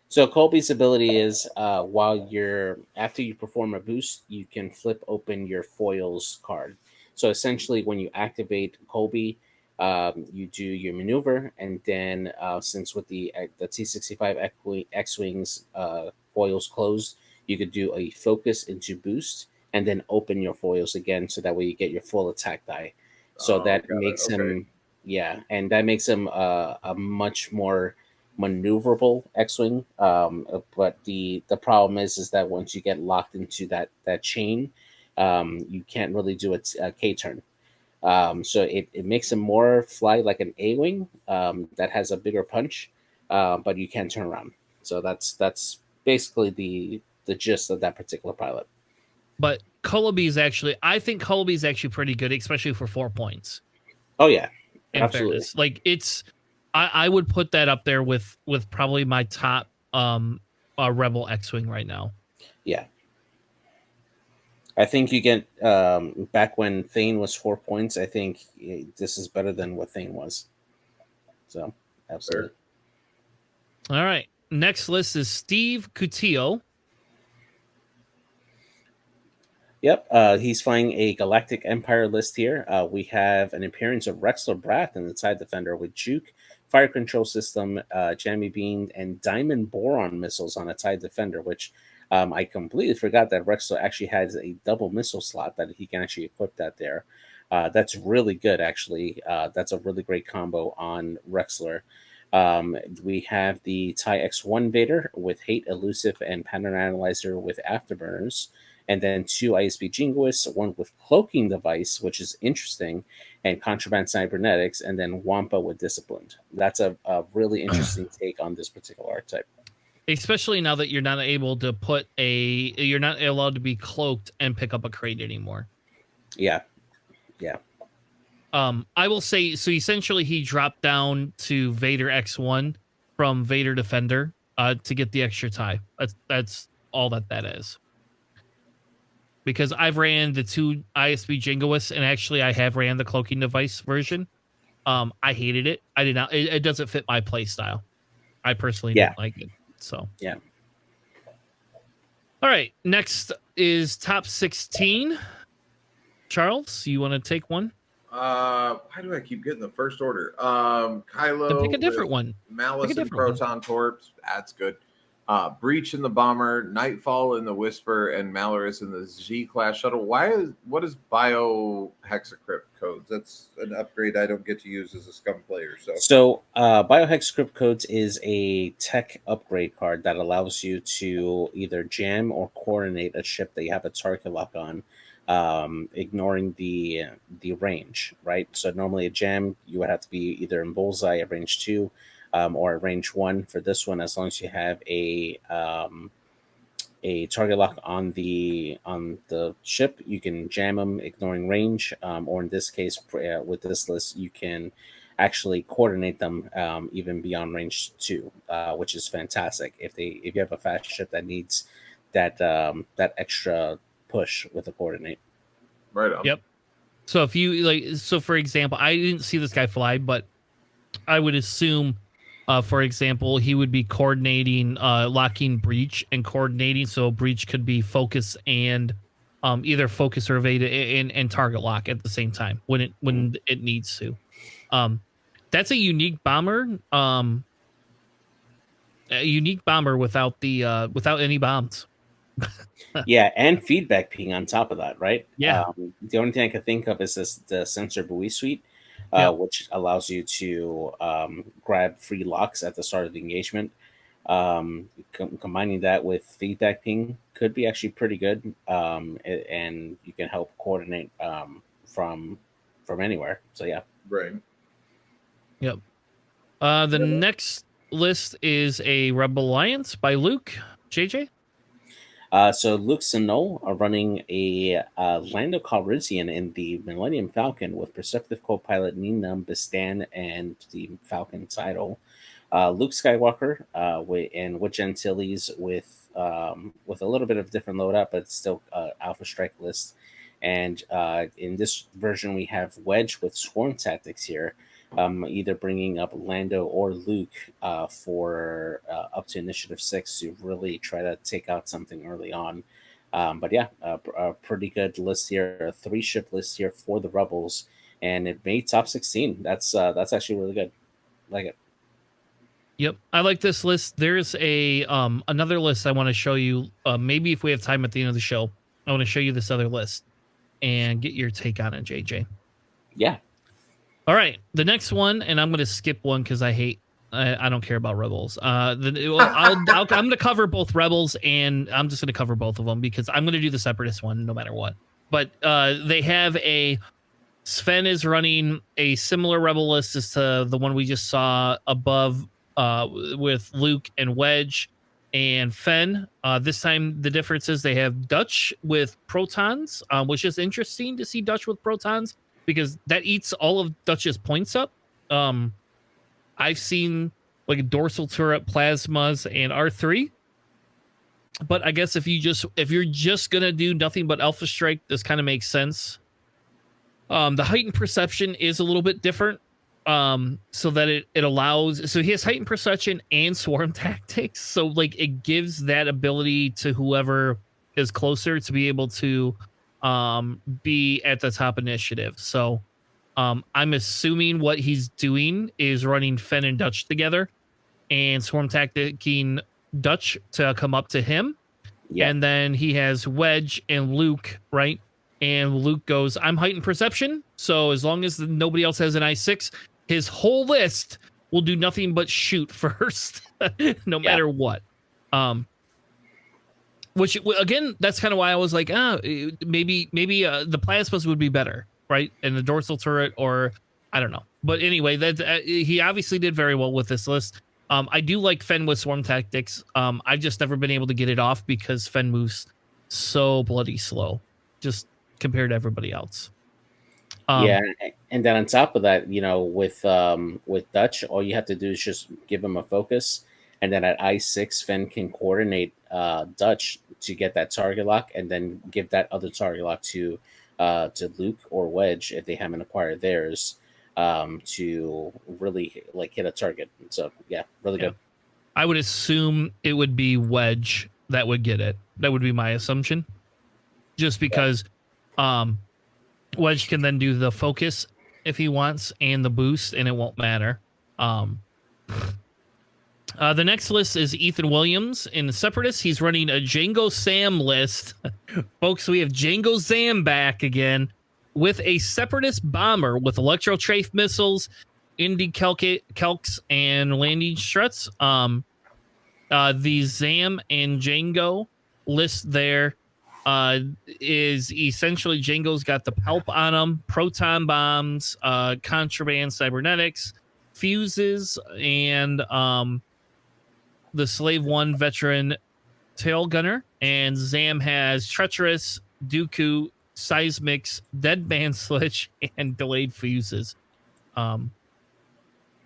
So Colby's ability is after you perform a boost, you can flip open your foils card. So essentially, when you activate Colby, you do your maneuver, and then since with the T65 X-Wings foils closed, you could do a focus into boost, and then open your foils again, so that way you get your full attack die. So that makes him, and that makes him a much more maneuverable X-Wing, but the problem is that once you get locked into that chain, you can't really do a K turn. So it makes him more fly like an A-wing that has a bigger punch, but you can turn around. So that's basically the gist of that particular pilot. But I think Colby's actually pretty good, especially for 4 points. Oh yeah, In absolutely. fairness, like I would put that up there with probably my top Rebel X-wing right now. Yeah, I think you get back when Thane was 4 points. I think this is better than what Thane was. So absolutely. All right, next list is Steve Cutillo. Yep, he's flying a Galactic Empire list here. We have an appearance of Rexler Brath in the TIE Defender with Juke, Fire Control System, Jammy Beam, and Diamond Boron missiles on a TIE Defender, which I completely forgot that Rexler actually has a double missile slot that he can actually equip that there. That's really good, actually. That's a really great combo on Rexler. We have the TIE X1 Vader with Hate, Elusive, and Pattern Analyzer with Afterburners, and then 2 ISB Jingoists, one with Cloaking Device, which is interesting, and Contraband Cybernetics, and then Wampa with Disciplined. That's a really interesting take on this particular archetype. Especially now that you're not able to you're not allowed to be cloaked and pick up a crate anymore. Yeah. Yeah. I will say, so essentially he dropped down to Vader X1 from Vader Defender to get the extra tie. That's all that is. Because I've ran the 2 ISB Jingoists, and actually I have ran the Cloaking Device version. I hated it. I did not. It doesn't fit my play style. I personally didn't like it. So yeah. All right. Next is top 16. Charles, you want to take one? Why do I keep getting the first order? Kylo. Then pick a different one. Malice and Proton Torps. That's good. Breach in the Bomber, Nightfall in the Whisper, and Malorus in the Z-Class Shuttle. What is Biohexacrypt codes? That's an upgrade I don't get to use as a scum player. So Biohexacrypt codes is a tech upgrade card that allows you to either jam or coordinate a ship that you have a target lock on, ignoring the range, right? So normally a jam, you would have to be either in bullseye at range 2, or at range 1. For this one, as long as you have a target lock on the ship, you can jam them, ignoring range. Or in this case, with this list, you can actually coordinate them even beyond range 2, which is fantastic. If you have a fast ship that needs that extra push with a coordinate. Right on. Yep. So if you for example, I didn't see this guy fly, but I would assume, for example, he would be coordinating, locking Breach and coordinating, so Breach could be focus and either focus or evade and target lock at the same time when it needs to. That's a unique bomber. A unique bomber without any bombs. Yeah, and feedback ping on top of that, right? Yeah. The only thing I could think of is the sensor buoy suite, which allows you to grab free locks at the start of the engagement. Combining that with feedback ping could be actually pretty good, and you can help coordinate from anywhere. So yeah, right. Yep. The next list is a Rebel Alliance by Luke. JJ. So Luke Sinol are running a Lando Calrissian in the Millennium Falcon with Perceptive co-pilot Nina Bistan and the Falcon title. Luke Skywalker with Gentiles with a little bit of different loadout, but still Alpha Strike list. And in this version, we have Wedge with Swarm Tactics here, either bringing up Lando or Luke for up to Initiative 6 to really try to take out something early on. But yeah, a pretty good list here, a 3-ship list here for the Rebels, and it made top 16. That's actually really good. Like it. Yep, I like this list. There's a another list I want to show you. Maybe if we have time at the end of the show, I want to show you this other list and get your take on it, JJ. Yeah. All right, the next one, and I'm going to skip one because I don't care about Rebels. I'm going to cover both Rebels, and I'm just going to cover both of them because I'm going to do the Separatist one no matter what. But they have a Sven is running a similar rebel list as to the one we just saw above with Luke and Wedge and Fen. This time the difference is they have Dutch with protons, which is interesting to see Dutch with protons because that eats all of Dutch's points up. I've seen like dorsal turret plasmas and R3. But I guess if you're just gonna do nothing but Alpha Strike, this kind of makes sense. The heightened perception is a little bit different. So that it allows, so he has heightened perception and swarm tactics. So like it gives that ability to whoever is closer to be able to be at the top initiative. So I'm assuming what he's doing is running Fen and Dutch together and swarm tacticing Dutch to come up to him. Yeah. And then he has Wedge and Luke, right? And Luke goes, I'm heightened perception. So as long as nobody else has an I6, his whole list will do nothing but shoot first, no matter what. Which, again, that's kind of why I was like, maybe the plasmas would be better, right? And the dorsal turret, or I don't know. But anyway, that he obviously did very well with this list. I do like Fen with swarm tactics. I've just never been able to get it off because Fen moves so bloody slow, just compared to everybody else. Yeah, and then on top of that, with Dutch, all you have to do is just give him a focus, and then at I6, Fen can coordinate Dutch to get that target lock, and then give that other target lock to Luke or Wedge if they haven't acquired theirs, to really like hit a target. So yeah, really good. I would assume it would be Wedge that would get it. That would be my assumption, just because Wedge can then do the focus if he wants and the boost, and it won't matter. The next list is Ethan Williams in the Separatists. He's running a Django Sam list. Folks, we have Django Sam back again with a Separatist bomber with electro trafe missiles, Indy Kelks, and landing struts. The Zam and Django list there is essentially Django's got the Palp on them, proton bombs, contraband cybernetics, fuses, and the Slave 1 veteran tail gunner. And Zam has treacherous, Dooku, seismics, dead man switch, and delayed fuses. And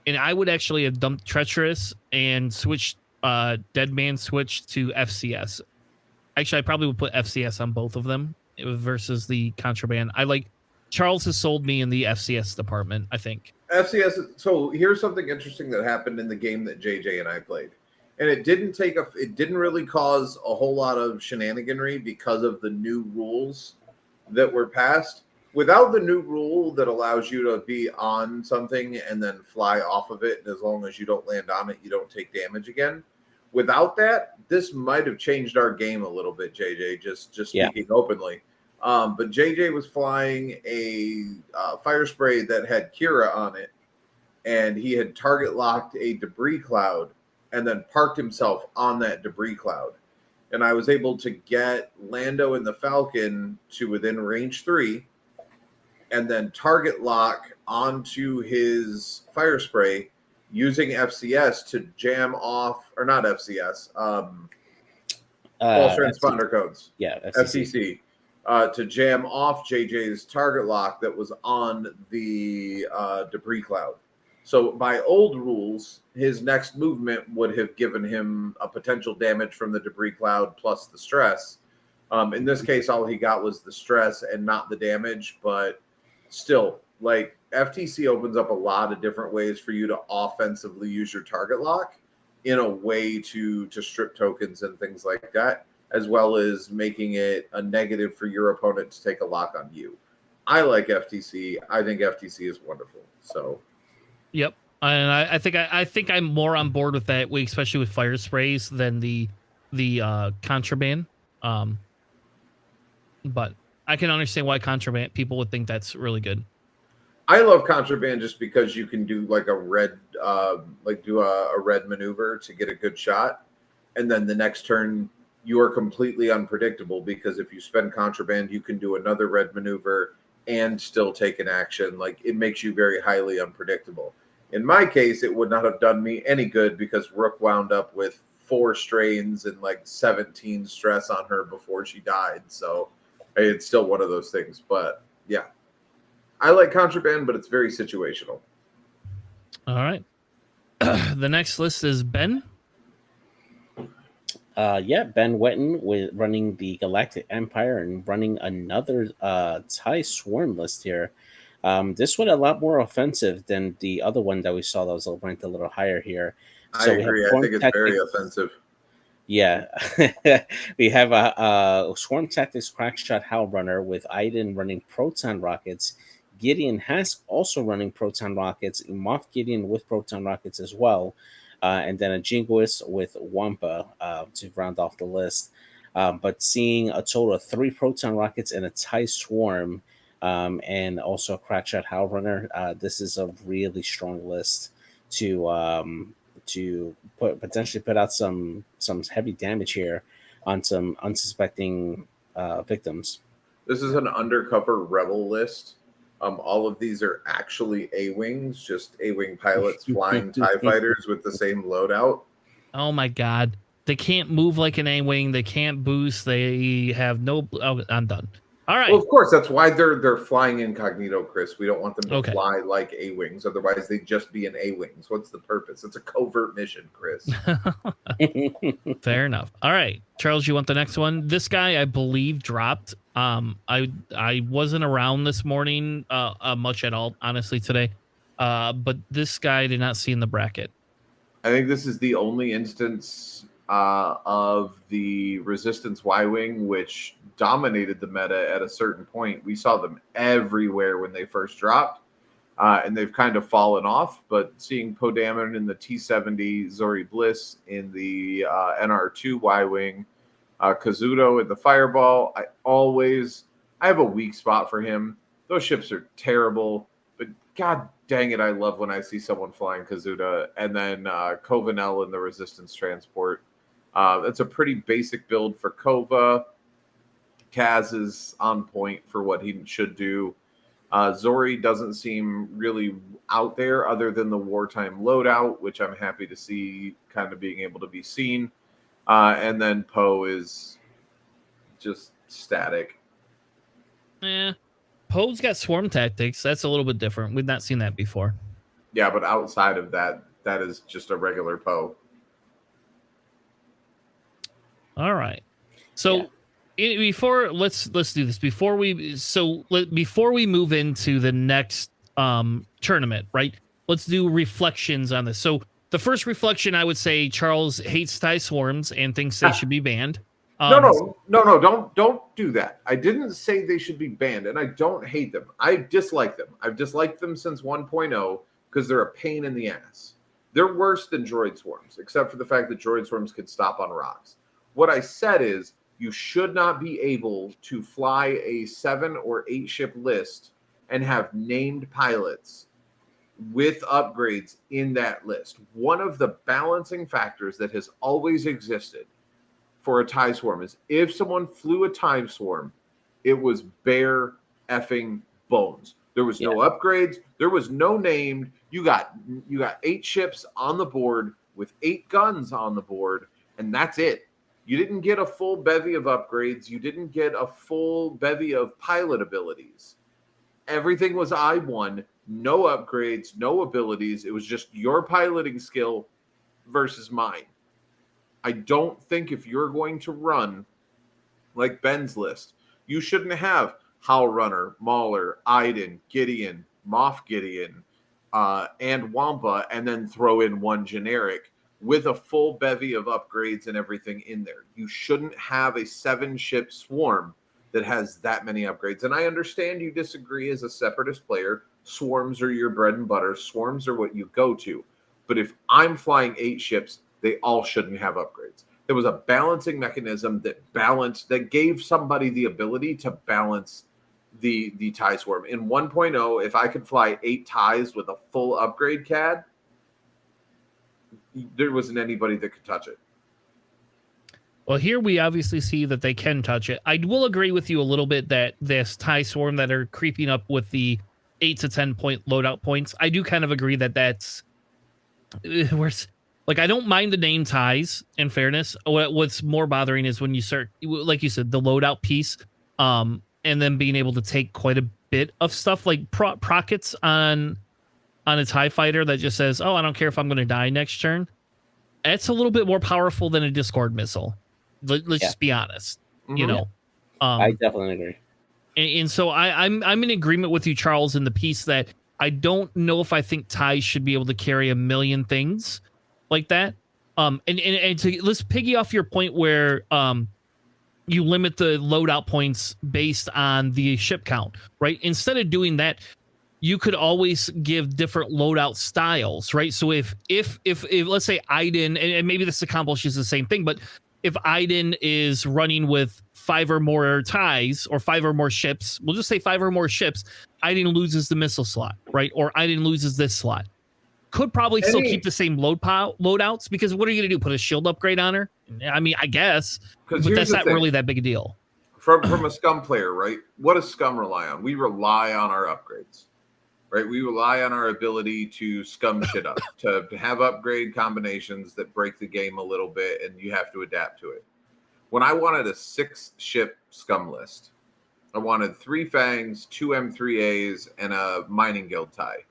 I would actually have dumped treacherous and switched dead man switch to FCS. Actually, I probably would put FCS on both of them versus the contraband. Charles has sold me in the FCS department, I think. FCS. So here's something interesting that happened in the game that JJ and I played. And it didn't really cause a whole lot of shenaniganry because of the new rules that were passed. Without the new rule that allows you to be on something and then fly off of it, and as long as you don't land on it, you don't take damage again. Without that, this might have changed our game a little bit, JJ, just speaking openly. But JJ was flying a fire spray that had Kira on it, and he had target locked a debris cloud and then parked himself on that debris cloud. And I was able to get Lando and the Falcon to within range 3 and then target lock onto his fire spray using FCS to jam off, or not FCS, false transponder codes. Yeah, FCC. To jam off JJ's target lock that was on the debris cloud. So by old rules, his next movement would have given him a potential damage from the debris cloud plus the stress. In this case, all he got was the stress and not the damage. But still, like, FTC opens up a lot of different ways for you to offensively use your target lock in a way to strip tokens and things like that, as well as making it a negative for your opponent to take a lock on you. I like FTC. I think FTC is wonderful. So. Yep, and I think I'm more on board with that, especially with fire sprays, than the contraband. But I can understand why contraband people would think that's really good. I love contraband just because you can do like a red, do a red maneuver to get a good shot, and then the next turn you are completely unpredictable because if you spend contraband, you can do another red maneuver and still take an action. Like, it makes you very highly unpredictable. In my case, it would not have done me any good because Rook wound up with 4 strains and like 17 stress on her before she died. So it's still one of those things. But yeah, I like Contraband, but it's very situational. All right. The next list is Ben. Ben Wetton with running the Galactic Empire and running another TIE Swarm list here. This one a lot more offensive than the other one that we saw that was ranked a little higher here. So I agree. I think it's very offensive. Yeah, we have a Swarm Tactics Crackshot Howl Runner with Iden running Proton Rockets. Gideon has also running Proton Rockets. Moff Gideon with Proton Rockets as well. And then a Jingoist with Wampa to round off the list. But seeing a total of 3 Proton Rockets and a TIE Swarm and also a Crackshot Howl Runner, this is a really strong list to potentially put out some heavy damage here on some unsuspecting victims. This is an undercover rebel list. All of these are actually A-Wings, just A-Wing pilots flying TIE fighters with the same loadout. Oh my God. They can't move like an A-Wing. They can't boost. They have no... Oh, I'm done. All right. Well, of course, that's why they're flying incognito, Chris. We don't want them to Okay. fly like A-Wings. Otherwise, they'd just be an A-Wings. What's the purpose? It's a covert mission, Chris. Fair enough. All right, Charles, you want the next one? This guy, I believe, dropped. I wasn't around this morning much at all, honestly, today. But this guy did not see in the bracket. I think this is the only instance of the Resistance Y-Wing which dominated the meta at a certain point. We saw them everywhere when they first dropped, and they've kind of fallen off. But seeing Poe Dameron in the T-70, Zori Bliss in the NR2 Y-Wing, Kazuto in the Fireball, I have a weak spot for him. Those ships are terrible, but God dang it, I love when I see someone flying Kazuta. And then Kovanel in the Resistance Transport. That's a pretty basic build for Kova. Kaz is on point for what he should do. Zori doesn't seem really out there other than the wartime loadout, which I'm happy to see kind of being able to be seen. And then Poe is just static. Yeah. Poe's got swarm tactics. That's a little bit different. We've not seen that before. Yeah, but outside of that, that is just a regular Poe. All right. So before let's do this before we move into the next tournament, right? Let's do reflections on this. So the first reflection, I would say Charles hates TIE swarms and thinks they should be banned. No, don't do that. I didn't say they should be banned, and I don't hate them. I dislike them. I've disliked them since 1.0 because they're a pain in the ass. They're worse than droid swarms, except for the fact that droid swarms could stop on rocks. What I said is you should not be able to fly a 7 or 8 ship list and have named pilots with upgrades in that list. One of the balancing factors that has always existed for a TIE swarm is if someone flew a TIE swarm, it was bare effing bones. There was no upgrades. There was no named. You got 8 ships on the board with 8 guns on the board, and that's it. You didn't get a full bevy of upgrades. You didn't get a full bevy of pilot abilities. Everything was I-1, no upgrades, no abilities. It was just your piloting skill versus mine. I don't think if you're going to run like Ben's list, you shouldn't have Howl Runner, Mauler, Iden, Gideon, Moff Gideon, and Wampa, and then throw in one generic with a full bevy of upgrades and everything in there. You shouldn't have a 7-ship swarm that has that many upgrades. And I understand you disagree as a separatist player. Swarms are your bread and butter. Swarms are what you go to. But if I'm flying 8 ships, they all shouldn't have upgrades. There was a balancing mechanism that gave somebody the ability to balance the TIE swarm. In 1.0, if I could fly 8 TIEs with a full upgrade CAD, there wasn't anybody that could touch it. Well, here we obviously see that they can touch it. I will agree with you a little bit that this TIE swarm that are creeping up with the 8 to 10 point loadout points, I do kind of agree that that's where's like I don't mind the name ties. In fairness, what's more bothering is when you start, like you said, the loadout piece, and then being able to take quite a bit of stuff like prockets on a TIE fighter that just says, "Oh, I don't care if I'm going to die next turn." It's a little bit more powerful than a Discord missile. Let's just be honest. You know, I definitely agree. And so I'm in agreement with you, Charles, in the piece that I don't know if I think TIEs should be able to carry a million things like that. And let's piggy off your point where you limit the loadout points based on the ship count, right? Instead of doing that, you could always give different loadout styles, right? So if let's say Iden, and maybe this accomplishes the same thing, but if Iden is running with 5 or more TIEs or 5 or more ships, we'll just say 5 or more ships, Iden loses the missile slot, right? Or Iden loses this slot. Could probably still keep the same loadouts, because what are you going to do? Put a shield upgrade on her? I mean, I guess, but that's not really that big a deal. From a Scum player, right? What does Scum rely on? We rely on our upgrades, right? We rely on our ability to scum shit up, to have upgrade combinations that break the game a little bit, and you have to adapt to it. When I wanted a 6-ship Scum list, I wanted 3 Fangs, 2 M3As, and a Mining Guild tie.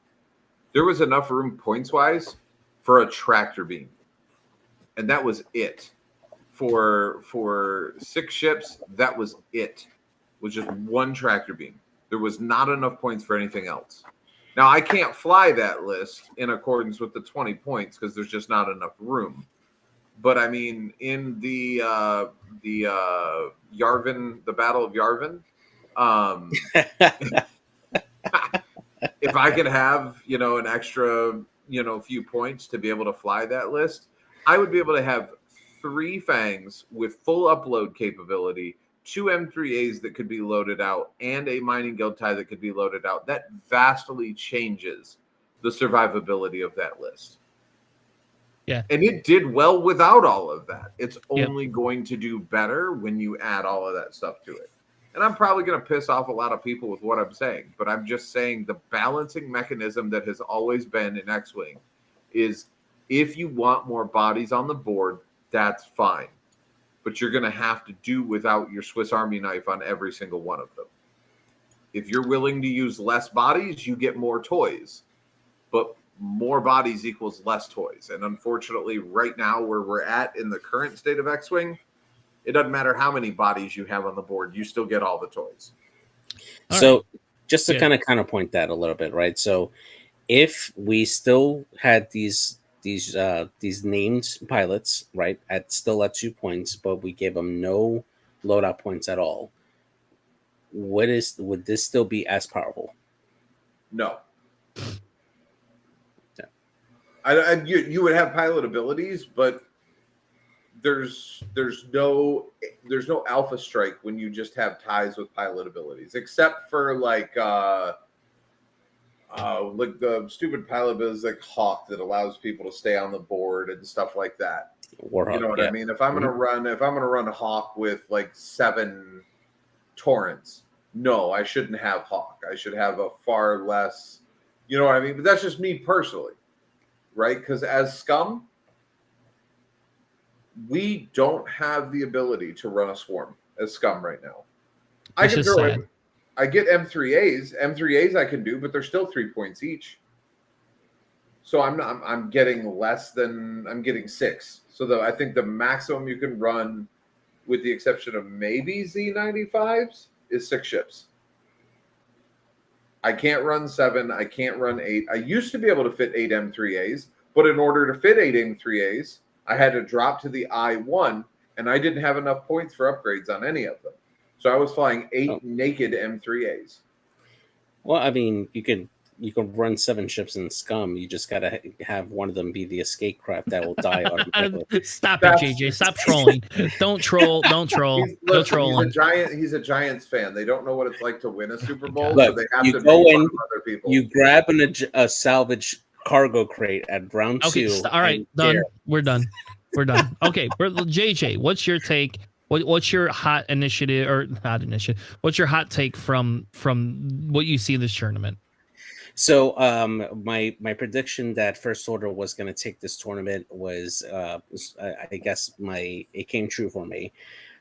There was enough room points-wise for a tractor beam. And that was it. For 6 ships, that was it. It was just 1 tractor beam. There was not enough points for anything else. Now, I can't fly that list in accordance with the 20 points because there's just not enough room. But, I mean, in the Yavin, the Battle of Yavin, if I could have, an extra, few points to be able to fly that list, I would be able to have 3 Fangs with full upload capability, 2 M3As that could be loaded out, and a Mining Guild tie that could be loaded out. That vastly changes the survivability of that list. Yeah. And it did well without all of that. It's only going to do better when you add all of that stuff to it. And I'm probably going to piss off a lot of people with what I'm saying, but I'm just saying the balancing mechanism that has always been in X-Wing is if you want more bodies on the board, that's fine. But you're going to have to do without your Swiss Army knife on every single one of them. If you're willing to use less bodies, you get more toys. But more bodies equals less toys. And unfortunately, right now where we're at in the current state of X-Wing, it doesn't matter how many bodies you have on the board, you still get all the toys. So just to kind of counterpoint that a little bit, right? So if we still had these named pilots, right, still at 2 points, but we gave them no loadout points at all, would this still be as powerful? No. You would have pilot abilities, but there's no alpha strike when you just have ties with pilot abilities, except for like the stupid pilot abilities like Hawk that allows people to stay on the board and stuff like that. Warhawk, you know what I mean? If I'm gonna run Hawk with like 7 Torrents, no, I shouldn't have Hawk. I should have a far less, you know what I mean? But that's just me personally, right? Because as Scum, we don't have the ability to run a swarm as Scum right now. I can throw in. I get M3As. M3As I can do, but they're still 3 points each. So I'm getting less than I'm getting 6. So I think the maximum you can run, with the exception of maybe Z95s, is 6 ships. I can't run 7. I can't run 8. I used to be able to fit 8 M3As, but in order to fit 8 M3As, I had to drop to the I-1, and I didn't have enough points for upgrades on any of them. So I was flying 8 naked M3As. Well, I mean, you can run 7 ships in Scum. You just got to have one of them be the escape craft that will die automatically. Stop it, JJ. Stop trolling. Don't troll. No trolling. He's a Giants fan. They don't know what it's like to win a Super Bowl, Look, so they have to go make in, fun of other people. You grab a salvage cargo crate at round 2. All right, done. We're done. We're done. Okay, JJ, what's your take? What's your hot initiative or not initiative? What's your hot take from what you see in this tournament? So my prediction that First Order was going to take this tournament I guess it came true for me.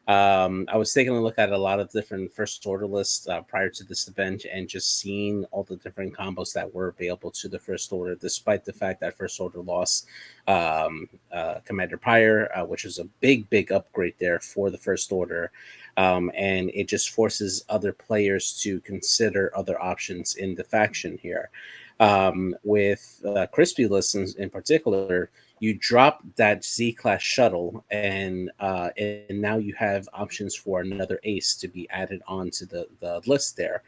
I was taking a look at a lot of different First Order lists prior to this event and just seeing all the different combos that were available to the First Order, despite the fact that First Order lost Commander Pyre, which was a big upgrade there for the First Order. And it just forces other players to consider other options in the faction here. With Crispy lists in particular, you drop that Z-class shuttle, and now you have options for another ace to be added onto the list there,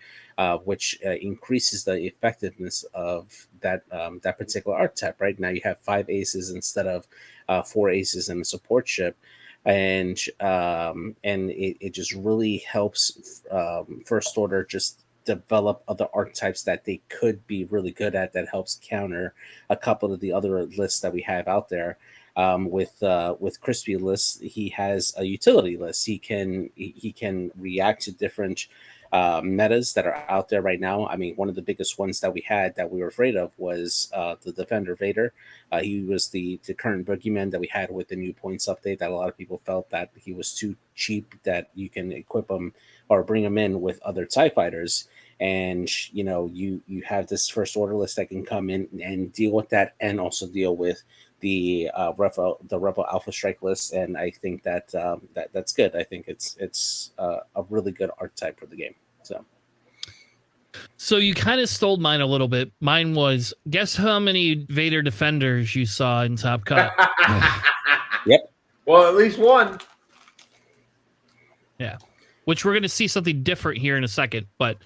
which increases the effectiveness of that particular archetype. Right now, you have 5 aces instead of 4 aces in a support ship, and it just really helps First Order just develop other archetypes that they could be really good at, that helps counter a couple of the other lists that we have out there. With Crispy lists, he has a utility list. He can react to different metas that are out there right now. I mean, one of the biggest ones that we had that we were afraid of was the Defender Vader. He was the current boogeyman that we had with the new points update, that a lot of people felt that he was too cheap, that you can equip him or bring him in with other TIE fighters. And you have this First Order list that can come in and deal with that, and also deal with the Rebel Alpha Strike list. And I think that that's good. I think it's a really good archetype for the game. So you kind of stole mine a little bit. Mine was, guess how many Vader Defenders you saw in Top Cut? Yep. Well, at least one. Yeah. Which we're going to see something different here in a second, but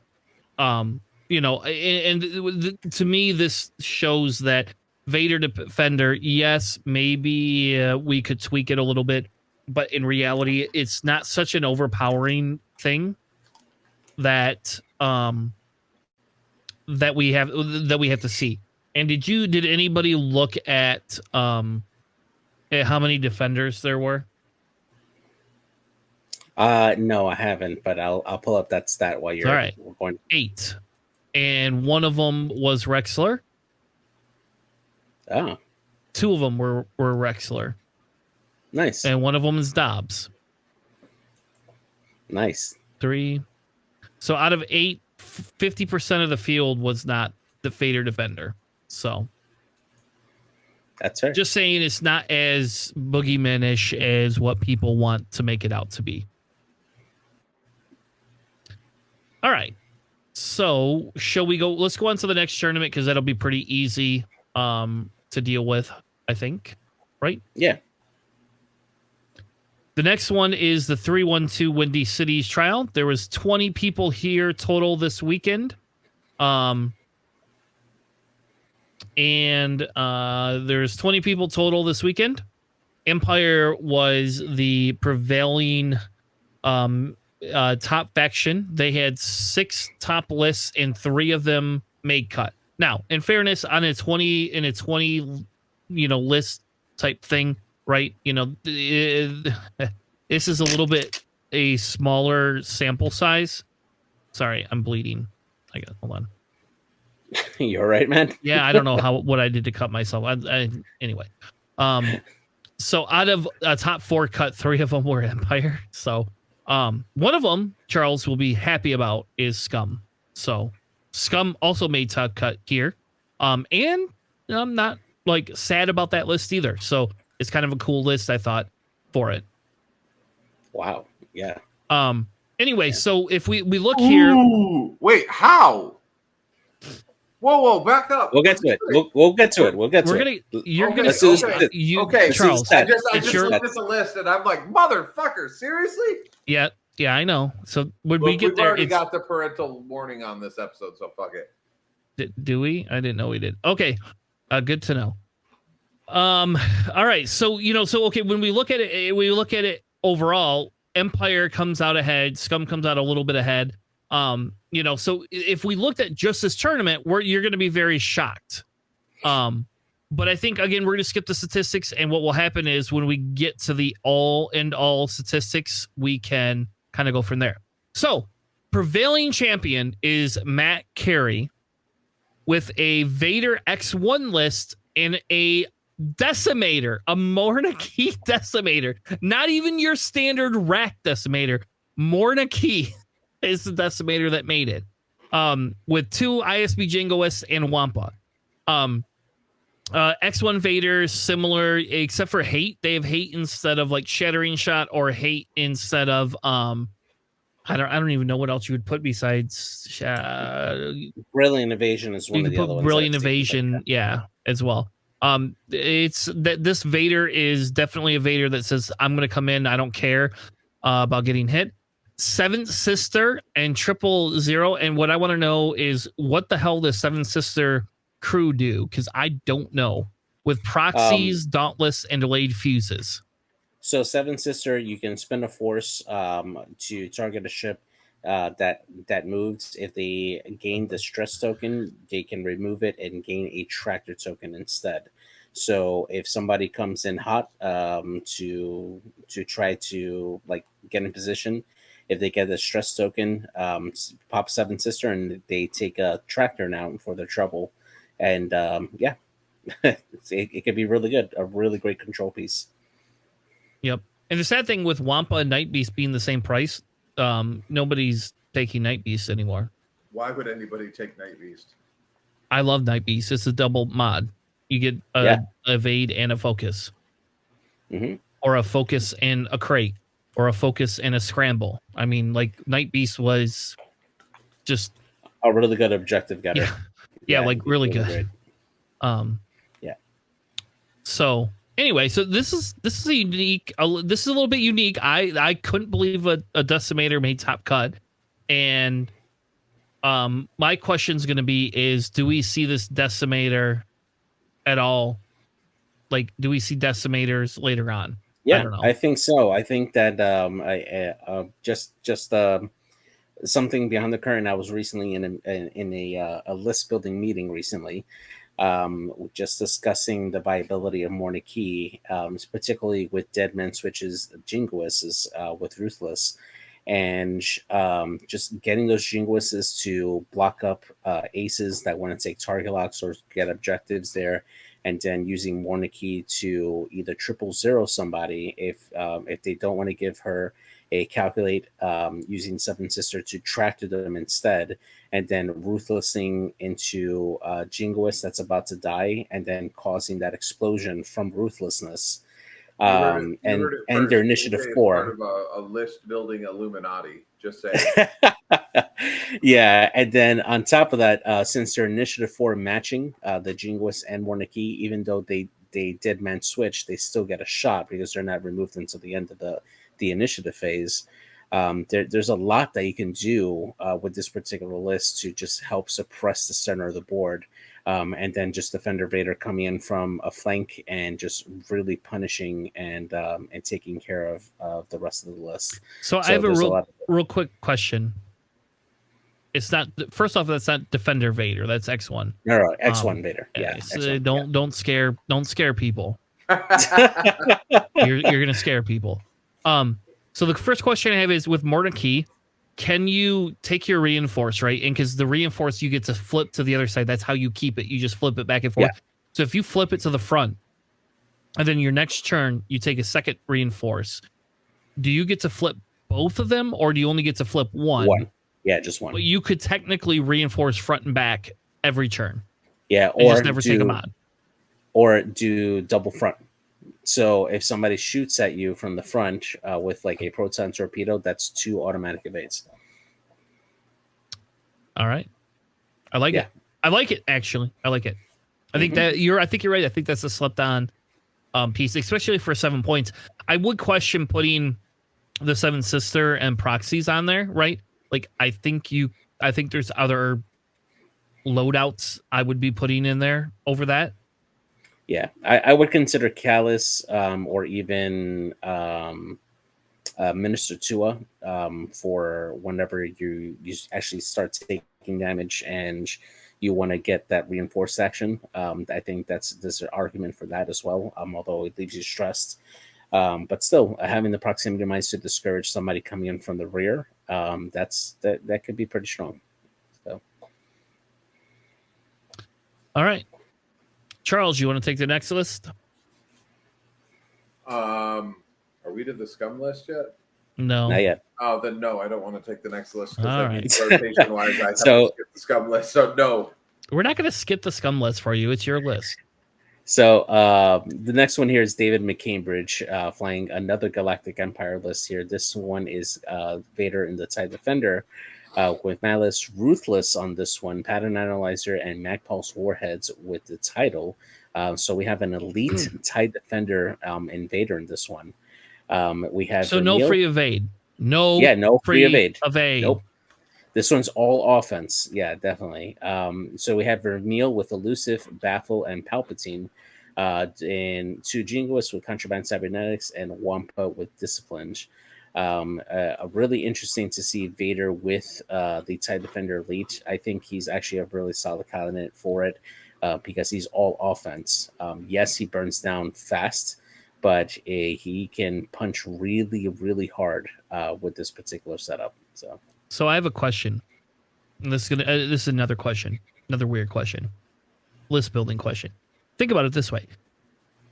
and to me, this shows that Vader Defender, yes, maybe we could tweak it a little bit, but in reality, it's not such an overpowering thing that that we have to see. And did anybody look at how many defenders there were? No, I haven't, but I'll pull up that stat while you're all right. going. 8, and one of them was Rexler. Oh, 2 of them were Rexler. Nice. And one of them is Dobbs. Nice. 3. So out of 8, 50% of the field was not the Vader Defender. So that's fair. Just saying, it's not as boogeyman-ish as what people want to make it out to be. All right. So shall we go? Let's go on to the next tournament, because that'll be pretty easy to deal with, I think. Right? Yeah. The next one is the 312 Windy Cities trial. There was 20 people here total this weekend. There's 20 people total this weekend. Empire was the prevailing top faction. They had 6 top lists, and 3 of them made cut. Now, in fairness, on a 20 list type thing, right? This is a little bit a smaller sample size. Sorry, I'm bleeding. Hold on. You're right, man. Yeah, I don't know what I did to cut myself. Anyway. So out of a top 4 cut, 3 of them were Empire. So one of them, Charles will be happy about, is Scum. So Scum also made top cut here. And I'm not sad about that list either. So it's kind of a cool list, I thought, for it. Wow. Yeah. Anyway, so if we look here. Wait, how? Whoa, back up. We'll get to it. We'll get to it. Charles. I just looked at the list and I'm like, motherfucker, seriously? Yeah, I know. So when we get there, already got the parental warning on this episode, so fuck it. Do we? I didn't know we did. Okay, good to know. All right. So okay. When we look at it overall, Empire comes out ahead. Scum comes out a little bit ahead. So if we looked at just this tournament, you're going to be very shocked. But I think, again, we're going to skip the statistics, and what will happen is when we get to the all statistics, we can kind of go from there. So, prevailing champion is Matt Carey with a Vader X1 list and a Decimator, a Morna Key Decimator. Not even your standard rack Decimator. Morna Key is the Decimator that made it. With 2 ISB Jingoists and Wampa. X1 Vader, similar, except for hate. They have hate instead of like Shattering Shot, or hate instead of I don't even know what else you would put besides Brilliant Evasion is one of the other ones. Brilliant Evasion, yeah, as well. It's that this Vader is definitely a Vader that says, I'm gonna come in, I don't care about getting hit. Seventh Sister and 000, and what I want to know is what the hell does Seventh Sister crew do? Because I don't know. With proxies, dauntless, and delayed fuses. So Seven Sister, you can spend a force to target a ship that moves. If they gain the stress token, they can remove it and gain a tractor token instead. So if somebody comes in hot to try to like get in position, if they get the stress token, pop Seven Sister, and they take a tractor now for their trouble, and yeah, it could be really good, a really great control piece. Yep. And the sad thing with Wampa and Night Beast being the same price, nobody's taking Night Beast anymore. Why would anybody take Night Beast? I love Night Beast. It's a double mod. You get a evade and a focus. Mm-hmm. Or a focus and a crate. Or a focus and a scramble. I mean, like, Night Beast was just a really good objective getter. Yeah, like really good. Great. Yeah. So anyway, so this is a unique. This is a little bit unique. I couldn't believe a Decimator made top cut, and my question is going to be: is do we see this Decimator at all? Like, do we see Decimators later on? Yeah, I don't know. I think so. I think that just something behind the curtain. I was recently in a list building meeting recently. Just discussing the viability of Morna Key, particularly with Dead Man Switches, Jingoists with Ruthless, and just getting those Jingoists to block up aces that want to take target locks or get objectives there, and then using Morna Key to either 000 somebody if they don't want to give her a calculate, using Seven Sister to tractor them instead, and then ruthlessing into Jingoist that's about to die, and then causing that explosion from ruthlessness. And their initiative 4. Part of a list building Illuminati. Just saying. Yeah, and then on top of that, since their initiative 4 matching the Jingoist and Morna Key, even though they dead man switch, they still get a shot because they're not removed until the end of the initiative phase. There's a lot that you can do with this particular list to just help suppress the center of the board, and then just Defender Vader coming in from a flank and just really punishing and taking care of the rest of the list. So I have a real quick question. It's not, first off, that's not Defender Vader. That's X1. No, X1 Vader. Yeah. X1, don't scare people. You're gonna scare people. So the first question I have is with Morna Key, can you take your reinforce, right? And because the reinforce you get to flip to the other side, that's how you keep it. You just flip it back and forth. Yeah. So if you flip it to the front, and then your next turn you take a second reinforce, do you get to flip both of them, or do you only get to flip one? One. Yeah, just one. But you could technically reinforce front and back every turn. Yeah, or just never take them on. Or do double front. So if somebody shoots at you from the front with like a proton torpedo, that's 2 automatic evades. All right, I like it. I like it, actually. I like it. I think that I think you're right. I think that's a slept on piece, especially for 7 points. I would question putting the Seven Sister and proxies on there, right? Like I think there's other loadouts I would be putting in there over that. Yeah, I would consider Callus or even Minister Tua for whenever you actually start taking damage and you want to get that reinforced action. I think there's an argument for that as well. Although it leaves you stressed, but still having the proximity mines to discourage somebody coming in from the rear, that could be pretty strong. So, all right, Charles, you want to take the next list? Are we to the scum list yet? No, not yet. Oh, then no, I don't want to take the next list because All that right. means rotation-wise, I have So- to skip the scum list. So no. we're not going to skip the scum list for you. It's your list. So the next one here is David McCambridge flying another Galactic Empire list here. This one is Vader in the TIE Defender with Malice Ruthless on this one, Pattern Analyzer, and Magpulse Warheads with the title. So we have an elite TIE Defender in Vader in this one. We have So no Vermeil. free evade. No, No free evade. Nope. This one's all offense. Yeah, definitely. So we have Vermeil with Elusive, Baffle, and Palpatine. And 2 Jingoists with Contraband Cybernetics and Wampa with Discipline. Really interesting to see Vader with the TIE Defender Elite. I think he's actually a really solid candidate for it because he's all offense. Yes, he burns down fast, but he can punch really, really hard with this particular setup. So I have a question. And this is another question, another weird question, list building question. Think about it this way: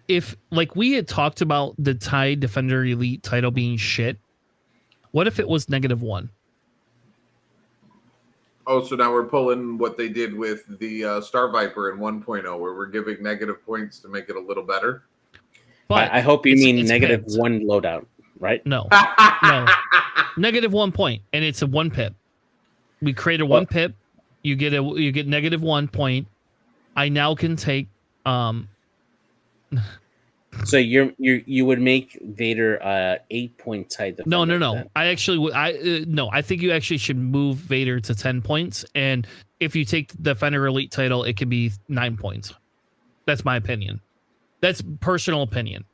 if like we had talked about the TIE Defender Elite title being shit, what if it was -1? Oh, so now we're pulling what they did with the Star Viper in 1.0, where we're giving negative points to make it a little better. But I hope you mean it's -1 loadout, right? No, no, -1 point, and it's a 1 pip. We created 1 pip. You get -1 point. I now can take So you would make Vader 8-point TIE Defender. No. then. I actually I think you actually should move Vader to 10 points, and if you take the Defender Elite title, it could be 9 points. That's my opinion. That's personal opinion.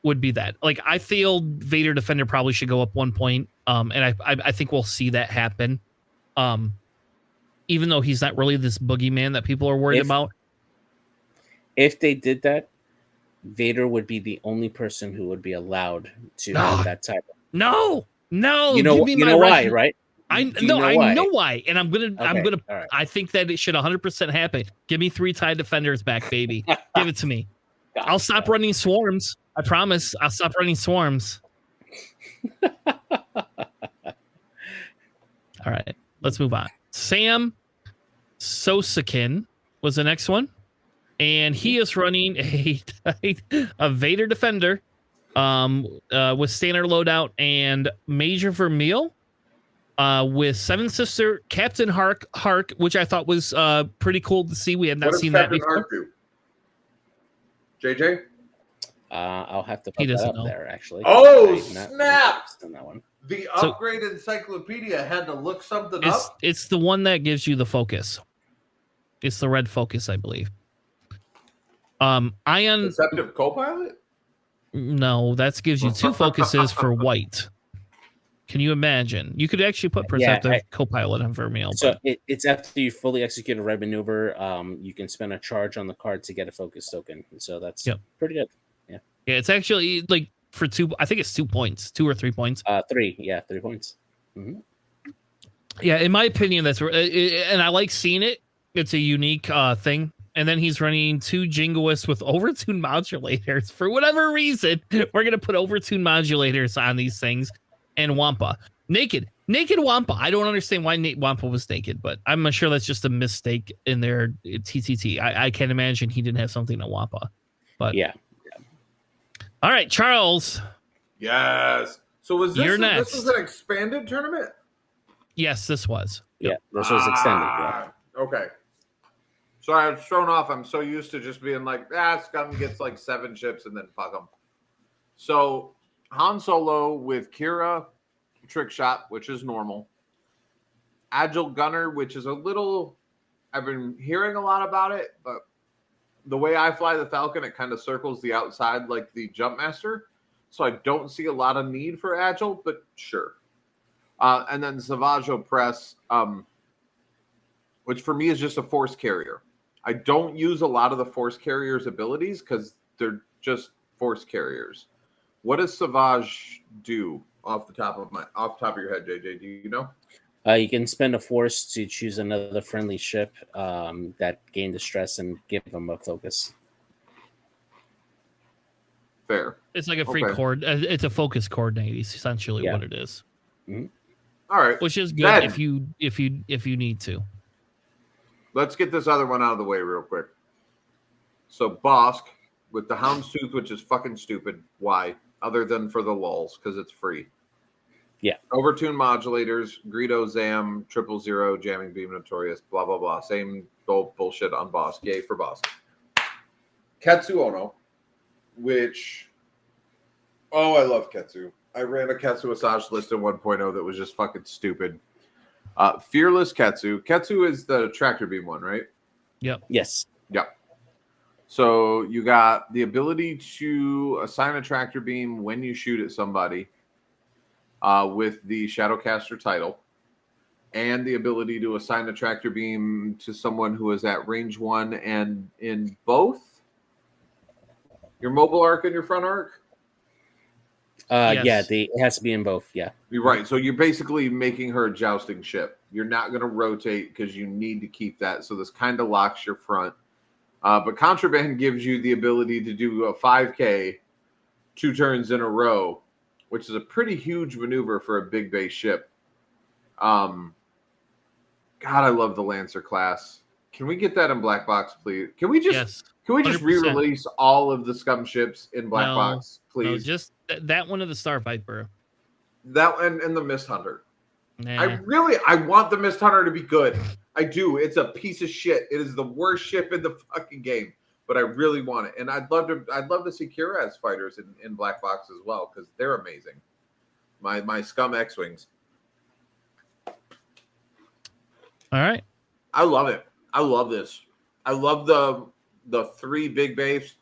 Would be that. Like, I feel Vader Defender probably should go up 1 point. And I think we'll see that happen. Even though he's not really this boogeyman that people are worried about. If they did that, Vader would be the only person who would be allowed to have that title. No. You know why, right? I know why, and I'm gonna. Right. I think that it should 100% happen. Give me 3 TIE Defenders back, baby. Give it to me. I'll stop running swarms. I promise. I'll stop running swarms. All right, let's move on. Sam Sosakin was the next one, and he is running a Vader Defender with standard loadout and Major Vermeil with Seven Sister Captain Hark, which I thought was pretty cool to see. We had not seen that before. Hark do? JJ? I'll have to put that up there, actually. Oh, snap! On that one. The upgrade encyclopedia had to look something up. It's the one that gives you the focus. It's the red focus, I believe. Ion Deceptive Copilot? No, that gives you 2 focuses for white. Can you imagine? You could actually put Perceptive Copilot on Vermeil. So it's after you fully execute a red maneuver, you can spend a charge on the card to get a focus token. So that's pretty good. Yeah, it's actually like for 2. I think it's 2 points, 2 or 3 points. 3. Yeah, 3 points. Mm-hmm. Yeah, in my opinion, that's and I like seeing it. It's a unique thing. And then he's running 2 Jingoists with overtune modulators. For whatever reason, we're going to put overtune modulators on these things. And Wampa. Naked Wampa. I don't understand why Wampa was naked, but I'm sure that's just a mistake in their TTT. I can't imagine he didn't have something to Wampa. But yeah. All right, Charles. Yes. So was this, You're next. This was an expanded tournament? Yes, this was. Yeah, this was extended. Yeah. Okay. So I was thrown off. I'm so used to just being like, Scum gets like 7 chips and then fuck them. So Han Solo with Kira, trick shot, which is normal. Agile Gunner, which is a little, I've been hearing a lot about it, but the way I fly the Falcon, it kind of circles the outside like the Jumpmaster. So I don't see a lot of need for Agile, but sure. And then Savaggio Press, which for me is just a force carrier. I don't use a lot of the force carrier's abilities because they're just force carriers. What does Savage do off the top of your head, JJ? Do you know? You can spend a force to choose another friendly ship that gain distress and give them a focus. Fair. It's like a free cord. It's a focus coordinate, essentially what it is. Mm-hmm. All right, which is good then, if you need to. Let's get this other one out of the way real quick. So Bosk with the Houndstooth, which is fucking stupid. Why? Other than for the lulz, because it's free. Yeah. Overtune modulators, Greedo, Zam, 000, Jamming Beam, Notorious, blah, blah, blah. Same old bullshit on Bosk. Yay for Bosk. Ketsu Ono, which... Oh, I love Ketsu. I ran a Ketsu Asajj list in 1.0 that was just fucking stupid. Fearless Ketsu. Ketsu is the tractor beam one, right? Yep. Yes. Yep. So you got the ability to assign a tractor beam when you shoot at somebody with the Shadowcaster title, and the ability to assign a tractor beam to someone who is at range 1 and in both your mobile arc and your front arc. Yes. Yeah, it has to be in both. Yeah, you're right. So you're basically making her a jousting ship. You're not going to rotate because you need to keep that. So this kind of locks your front. But Contraband gives you the ability to do a 5K 2 turns in a row, which is a pretty huge maneuver for a big base ship. God, I love the Lancer class. Can we get that in Black Box, please? Can we just 100%. Re-release all of the scum ships in Black Box, please? No, just that one of the Star Viper. That one and the Mist Hunter. Nah. I want the Mist Hunter to be good. I do. It's a piece of shit. It is the worst ship in the fucking game, but I really want it. And I'd love to see Kira fighters in Black Box as well, because they're amazing. My scum X-Wings. All right. I love it. I love this. I love the 3 big base.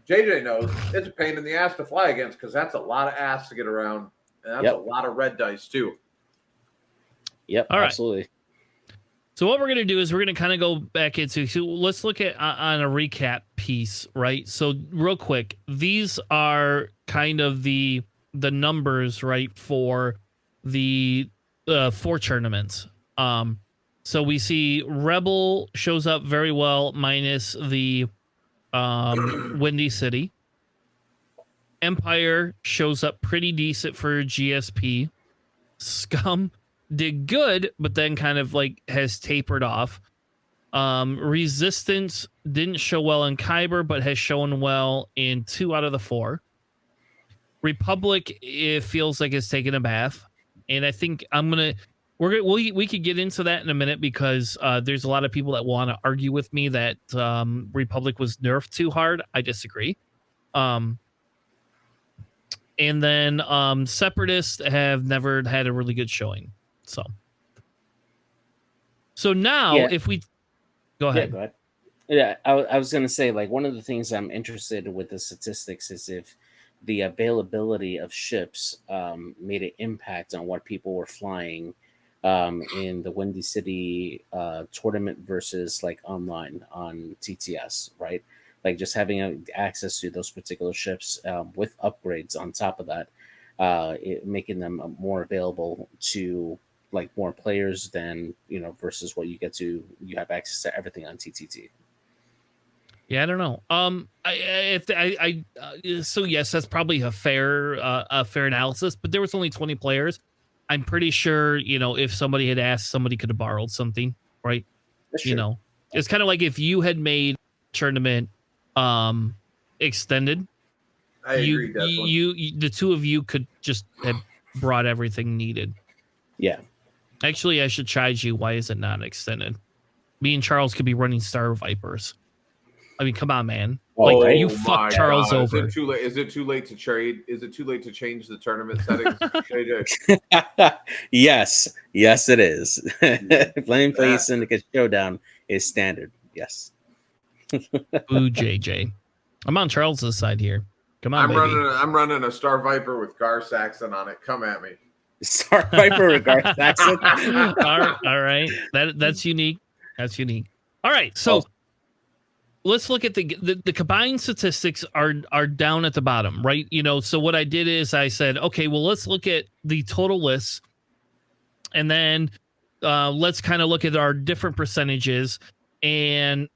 JJ knows it's a pain in the ass to fly against because that's a lot of ass to get around. And that's a lot of red dice too. Yep, all right. Absolutely. So what we're going to do is we're going to kind of go back into, so let's look at on a recap piece, right? So real quick, these are kind of the numbers, right, for the 4 tournaments. So we see Rebel shows up very well minus the Windy City. Empire shows up pretty decent for GSP. Scum did good, but then kind of like has tapered off. Resistance didn't show well in Kyber, but has shown well in 2 out of the 4. Republic, it feels like it's taken a bath, and I think we could get into that in a minute because there's a lot of people that want to argue with me that Republic was nerfed too hard. I disagree. And then Separatists have never had a really good showing. So now if we go ahead. Yeah, go ahead. Yeah, I was going to say, like, one of the things I'm interested in with the statistics is if the availability of ships made an impact on what people were flying in the Windy City tournament versus like online on TTS, right? Like just having access to those particular ships with upgrades on top of that, making them more available to like more players than, versus what you have access to everything on TTT. Yeah, I don't know. So yes, that's probably a fair analysis, but there was only 20 players. I'm pretty sure, if somebody had asked, somebody could have borrowed something, right? It's kind of like if you had made tournament extended. I agree. You the 2 of you could just have brought everything needed. Yeah. Actually, I should charge you. Why is it not extended? Me and Charles could be running Star Vipers. I mean, come on, man. You fucked Charles over. Is it too late to trade? Is it too late to change the tournament settings? Yes, it is. Playing Play Syndicate Showdown is standard. Yes. Ooh, JJ. I'm on Charles's side here. Come on, I'm running a Star Viper with Gar Saxon on it. Come at me. Sorry for regards accent. All right. That's unique. That's unique. All right. So let's look at the combined statistics are down at the bottom, right? So what I did is I said, okay, well, let's look at the total lists, and then let's kind of look at our different percentages, and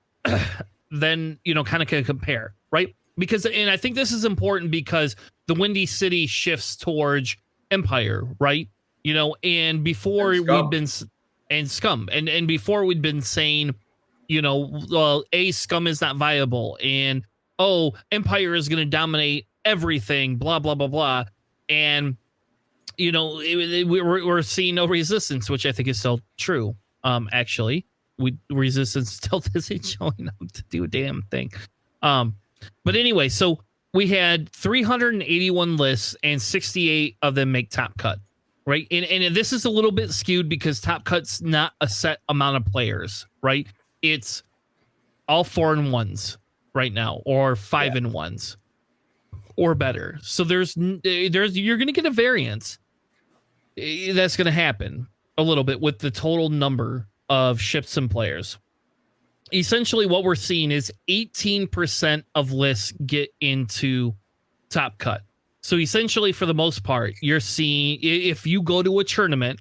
then kind of compare, right? Because, and I think this is important because the Windy City shifts towards Empire, right? And before we've been and Scum, and before we'd been saying, well, Scum is not viable, and Empire is going to dominate everything, blah blah blah blah, and we're seeing no resistance, which I think is still true. Actually, resistance still isn't showing up to do a damn thing. But anyway, so we had 381 lists, and 68 of them make top cut, right? And this is a little bit skewed because top cut's not a set amount of players, right? It's all 4-1s right now, or 5-1s, or better. So there's you're going to get a variance. That's going to happen a little bit with the total number of ships and players. Essentially, what we're seeing is 18% of lists get into top cut. So essentially, for the most part, you're seeing, if you go to a tournament,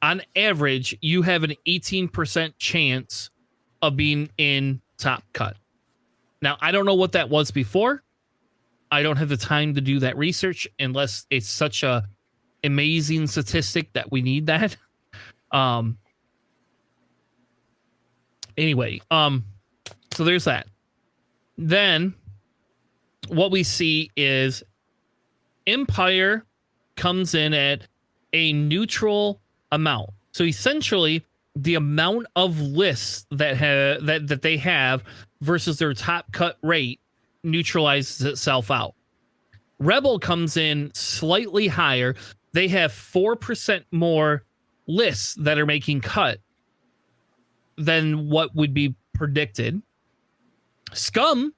on average, you have an 18% chance of being in top cut. Now, I don't know what that was before. I don't have the time to do that research unless it's such a amazing statistic that we need that. Anyway, so there's that. Then what we see is Empire comes in at a neutral amount. So essentially, the amount of lists that they have versus their top cut rate neutralizes itself out. Rebel comes in slightly higher. They have 4% more lists that are making cut than what would be predicted. Scum,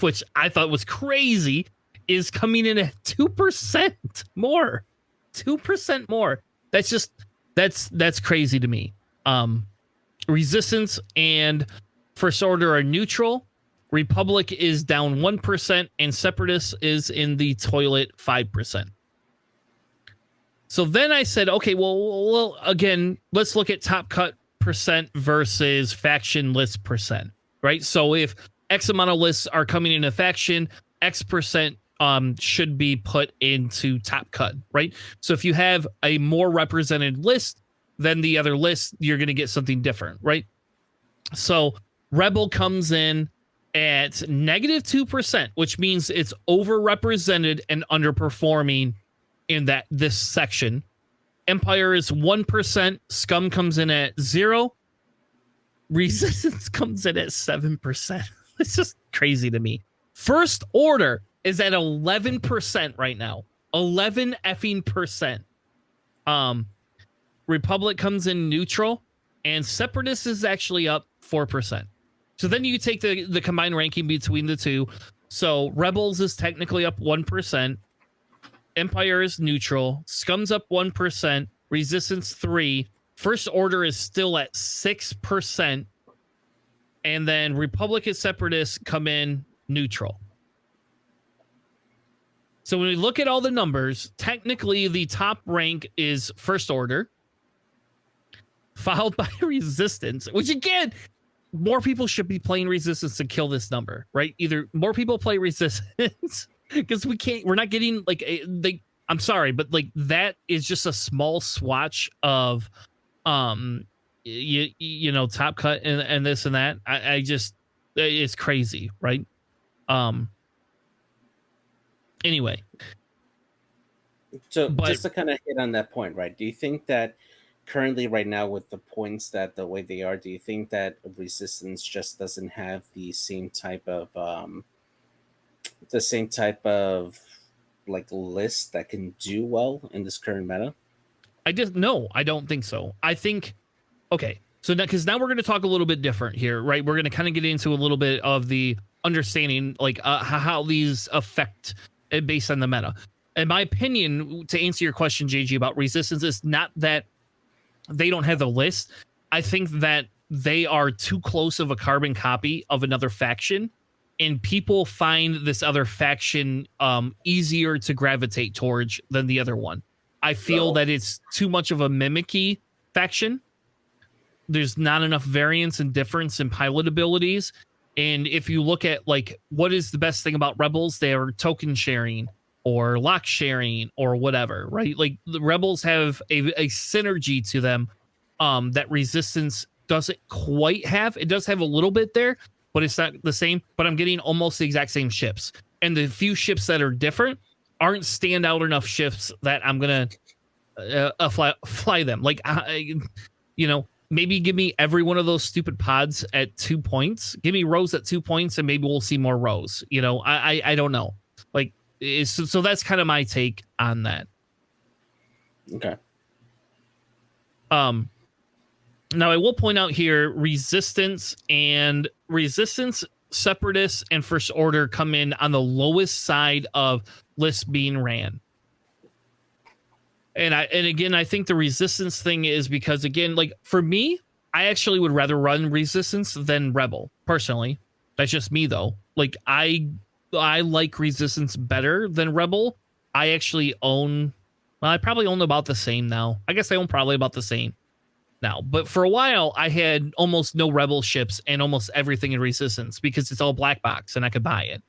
which I thought was crazy, is coming in at 2% more. 2% more. That's crazy to me. Resistance and First Order are neutral. Republic is down 1%, and Separatist is in the toilet 5%. So then I said, okay, well, again, let's look at top cut percent versus faction list percent, right? So if X amount of lists are coming into faction, X percent should be put into top cut, right? So if you have a more represented list than the other list, you're going to get something different, right? So Rebel comes in at -2%, which means it's overrepresented and underperforming in this section. Empire is 1%. Scum comes in at 0%. Resistance comes in at 7%. It's just crazy to me. First Order is at 11% right now. 11 effing percent. Republic comes in neutral, and Separatist is actually up 4%. So then you take the combined ranking between the two. So Rebels is technically up 1%. Empire is neutral. Scum's up 1%. Resistance 3%. First Order is still at 6%. And then Republic and Separatists come in neutral. So when we look at all the numbers, technically the top rank is First Order, followed by Resistance, which again, more people should be playing Resistance to kill this number, right? Either more people play Resistance because we're not getting I'm sorry, but like that is just a small swatch of top cut and this and that. I just, it's crazy, right? Anyway, so just to kind of hit on that point, right? Do you think that currently right now with the points that the way they are, do you think that Resistance just doesn't have the same type of like list that can do well in this current meta? I don't think so. I think, okay, so because now we're going to talk a little bit different here, right? We're going to kind of get into a little bit of the understanding, like how these affect it based on the meta. in my opinion, to answer your question, JG, about Resistance, is not that they don't have the list. I think that they are too close of a carbon copy of another faction, and people find this other faction easier to gravitate towards than the other one. I feel that it's too much of a mimicky faction. There's not enough variance and difference in pilot abilities. And if you look at like what is the best thing about Rebels, they are token sharing or lock sharing or whatever, right? Like the Rebels have a synergy to them that Resistance doesn't quite have. It does have a little bit there, but it's not the same. But I'm getting almost the exact same ships. And the few ships that are different aren't standout enough ships that I'm going to fly them. Like, maybe give me every one of those stupid pods at 2 points. Give me Rose at 2 points, and maybe we'll see more Rose. I don't know. Like, so that's kind of my take on that. Okay. Now I will point out here, Resistance, Separatists, and First Order come in on the lowest side of lists being ran. And again, I think the Resistance thing is because, again, like for me, I actually would rather run Resistance than Rebel, personally. That's just me, though. Like I like Resistance better than Rebel. I actually I probably own about the same now. I guess I own probably about the same now. But for a while, I had almost no Rebel ships and almost everything in Resistance because it's all black box and I could buy it.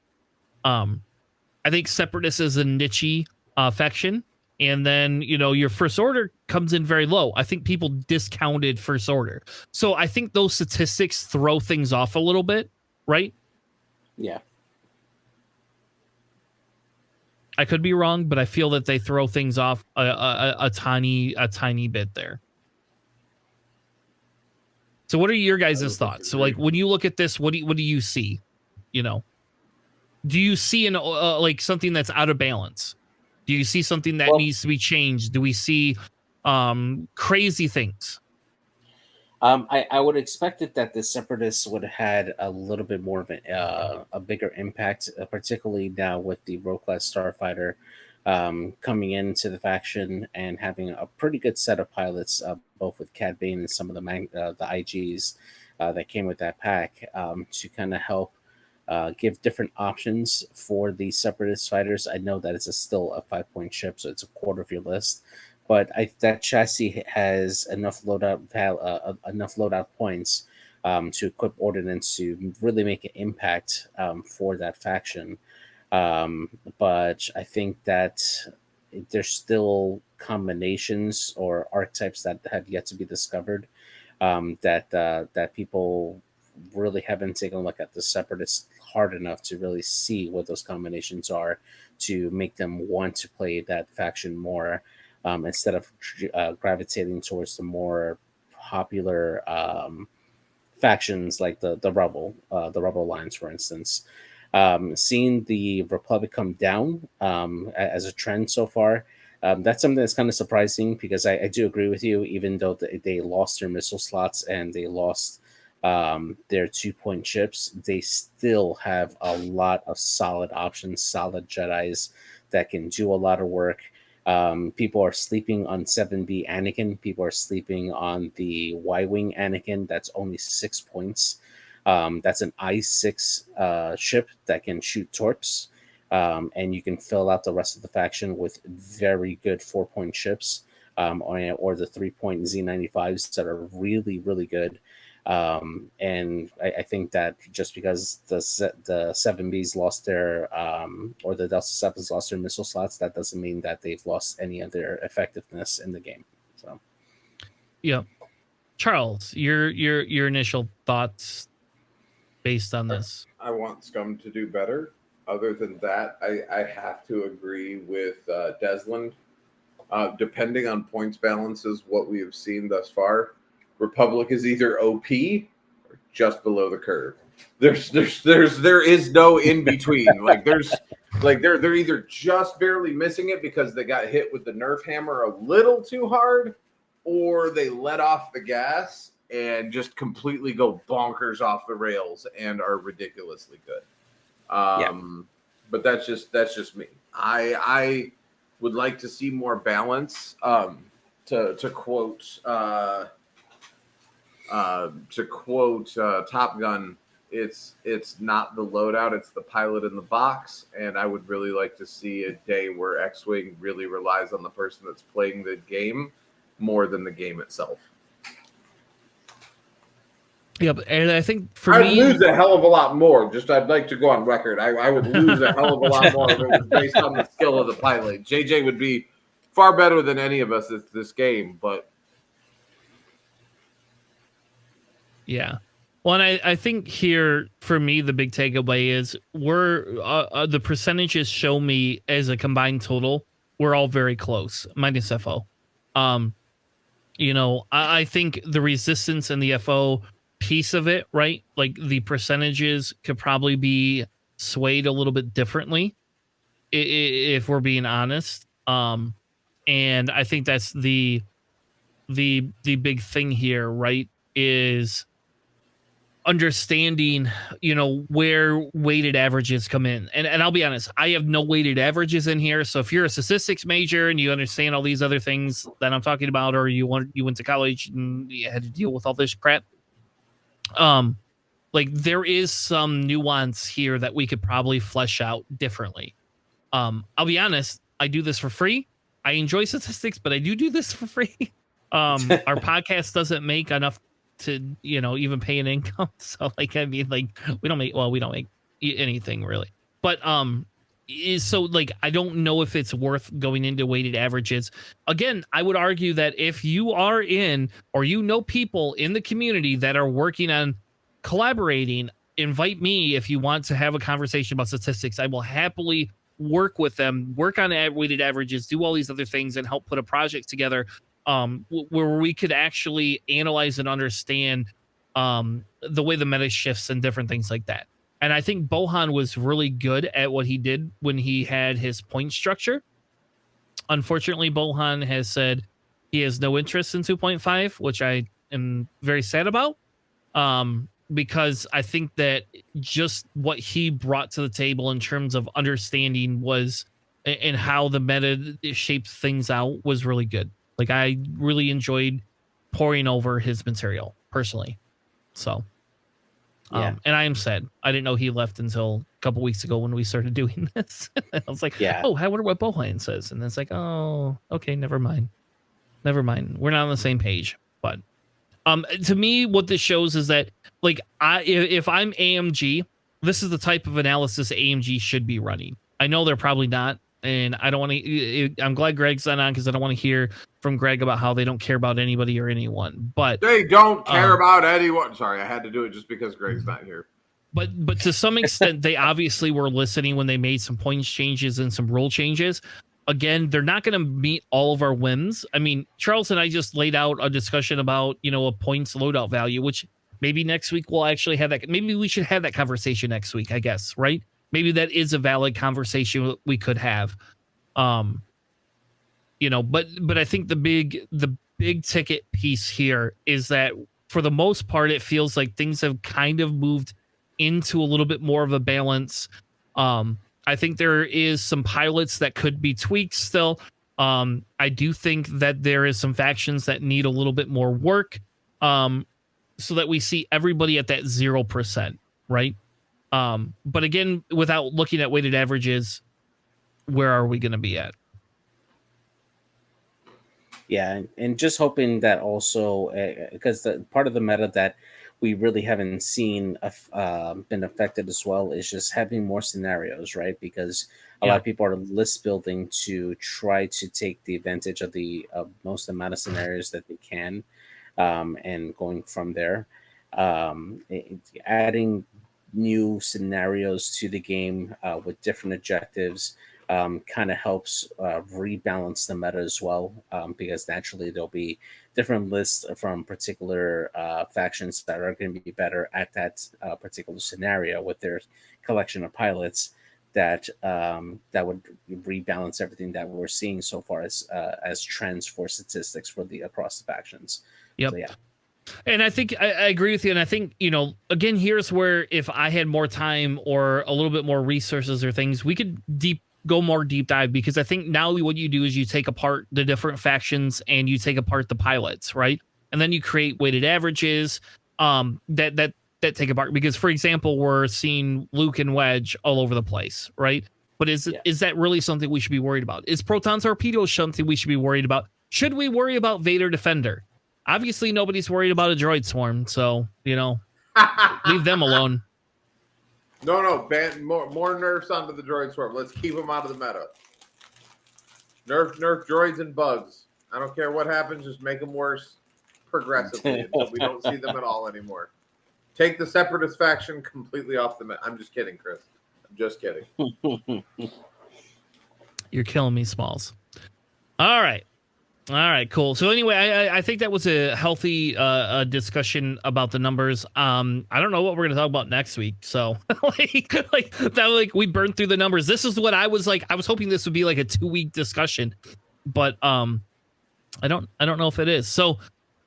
I think Separatists is a niche faction. And then, your First Order comes in very low. I think people discounted First Order. So I think those statistics throw things off a little bit, right? Yeah. I could be wrong, but I feel that they throw things off a tiny bit there. So what are your guys' thoughts? So like when you look at this, what do you see? Do you see like something that's out of balance? Do you see something that needs to be changed? Do we see crazy things? I would expect it that the Separatists would have had a little bit more of a bigger impact, particularly now with the Rogue Class Starfighter coming into the faction and having a pretty good set of pilots, both with Cad Bane and some of the IGs that came with that pack to kind of help give different options for the Separatist fighters. I know that it's still a 5-point ship, so it's a quarter of your list. But that chassis has enough loadout points to equip ordnance to really make an impact for that faction. But I think that there's still combinations or archetypes that have yet to be discovered that people really haven't taken a look at the Separatists hard enough to really see what those combinations are to make them want to play that faction more. Instead of gravitating towards the more popular factions like the Rebel lines, for instance. Seeing the Republic come down as a trend so far, that's something that's kind of surprising because I do agree with you, even though they lost their missile slots and they lost their 2-point ships, they still have a lot of solid options, solid Jedis that can do a lot of work. People are sleeping on 7B Anakin. People are sleeping on the Y-Wing Anakin. That's only 6 points. That's an I-6 ship that can shoot torps. And you can fill out the rest of the faction with very good 4-point ships or the 3-point Z95s that are really, really good. And I think that just because the 7Bs lost their or the Delta 7s lost their missile slots, that doesn't mean that they've lost any of their effectiveness in the game. So, yeah, Charles, your initial thoughts based on this? I want Scum to do better. Other than that, I have to agree with Desland. Depending on points balances, what we have seen thus far, Republic is either OP or just below the curve. There is no in between. They're either just barely missing it because they got hit with the Nerf hammer a little too hard, or they let off the gas and just completely go bonkers off the rails and are ridiculously good. But that's just me. would like to see more balance. To quote Top Gun, it's not the loadout, it's the pilot in the box. And I would really like to see a day where X-Wing really relies on the person that's playing the game more than the game itself. Yep, and I think for I'd me, lose a hell of a lot more. Just I'd like to go on record. I would lose a hell of a lot more if it was based on the skill of the pilot. JJ would be far better than any of us at this game, but yeah. Well, and I think here for me the big takeaway is the percentages show me as a combined total we're all very close minus FO. I think the resistance and the FO piece of it, right? Like the percentages could probably be swayed a little bit differently if we're being honest. And I think that's the big thing here, right? Is understanding, where weighted averages come in. And I'll be honest, I have no weighted averages in here. So if you're a statistics major and you understand all these other things that I'm talking about, or you went to college and you had to deal with all this crap, like there is some nuance here that we could probably flesh out differently. I'll be honest, I do this for free. I enjoy statistics, but I do this for free. Our podcast doesn't make enough to even pay an income, so we don't make anything really, but I don't know if it's worth going into weighted averages. Again, I would argue that if you are in, or people in the community that are working on collaborating, invite me if you want to have a conversation about statistics. I will happily work with them, work on weighted averages, do all these other things, and help put a project together where we could actually analyze and understand the way the meta shifts and different things like that. And I think Bohan was really good at what he did when he had his point structure. Unfortunately, Bohan has said he has no interest in 2.5, which I am very sad about, because I think that just what he brought to the table in terms of understanding and how the meta shaped things out was really good. Like, I really enjoyed poring over his material personally. So, and I am sad. I didn't know he left until a couple weeks ago when we started doing this. I was like, oh, I wonder what Bohan says. And it's like, oh, okay, never mind. We're not on the same page. But to me, what this shows is that, like, if I'm AMG, this is the type of analysis AMG should be running. I know they're probably not. And I don't want to. I'm glad Greg's not on, because I don't want to hear from Greg about how they don't care about anybody or anyone. But they don't care about anyone. Sorry, I had to do it just because Greg's not here. But to some extent, they obviously were listening when they made some points changes and some rule changes. Again, they're not going to meet all of our whims. I mean, Charles and I just laid out a discussion about a points loadout value, which maybe next week we'll actually have that. Maybe we should have that conversation next week, I guess, right? Maybe that is a valid conversation we could have. But I think the big ticket piece here is that for the most part, it feels like things have kind of moved into a little bit more of a balance. I think there is some pilots that could be tweaked still. I do think that there is some factions that need a little bit more work, so that we see everybody at that 0%, right? But again, without looking at weighted averages, where are we going to be at? Yeah, and just hoping that also, because the part of the meta that we really haven't seen been affected as well is just having more scenarios, right? Because a lot of people are list building to try to take the advantage of the most amount of scenarios that they can, and going from there, adding new scenarios to the game with different objectives kind of helps rebalance the meta as well, because naturally there'll be different lists from particular factions that are going to be better at that particular scenario with their collection of pilots that would rebalance everything that we're seeing so far as trends for statistics for across the factions. Yep. So, yeah. And I think I agree with you. And I think, again, here's where if I had more time or a little bit more resources or things, we could go more deep dive, because I think now what you do is you take apart the different factions and you take apart the pilots, right? And then you create weighted averages that take apart. Because, for example, we're seeing Luke and Wedge all over the place, right? But is that really something we should be worried about? Is Proton Torpedo something we should be worried about? Should we worry about Vader Defender? Obviously, nobody's worried about a droid swarm, so, leave them alone. No, ban more nerfs onto the droid swarm. Let's keep them out of the meta. Nerf droids and bugs. I don't care what happens, just make them worse progressively until we don't see them at all anymore. Take the Separatist faction completely off the meta. I'm just kidding, Chris. I'm just kidding. You're killing me, Smalls. All right, cool. So anyway, I think that was a healthy discussion about the numbers. I don't know what we're gonna talk about next week. So we burned through the numbers. This is what I was hoping this would be like a 2-week discussion, but I don't know if it is. So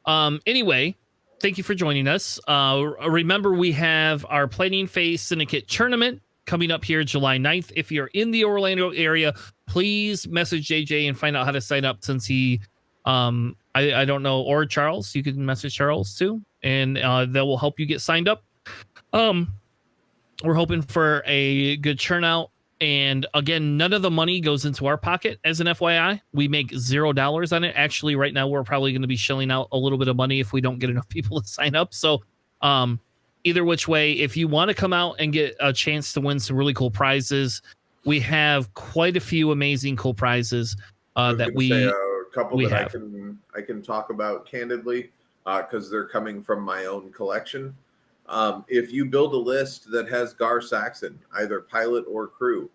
anyway, thank you for joining us. Remember, we have our Planning Phase Syndicate tournament coming up here July 9th. If you're in the Orlando area, please message JJ and find out how to sign up, since he I don't know, or Charles, you can message Charles too, and that will help you get signed up. We're hoping for a good turnout, and again, none of the money goes into our pocket. As an FYI, we make $0 on it. Actually, right now we're probably going to be shelling out a little bit of money if we don't get enough people to sign up. So either which way, if you want to come out and get a chance to win some really cool prizes, we have quite a few amazing cool prizes that we say a couple that have. I can talk about candidly because they're coming from my own collection. If you build a list that has Gar Saxon, either pilot or crew,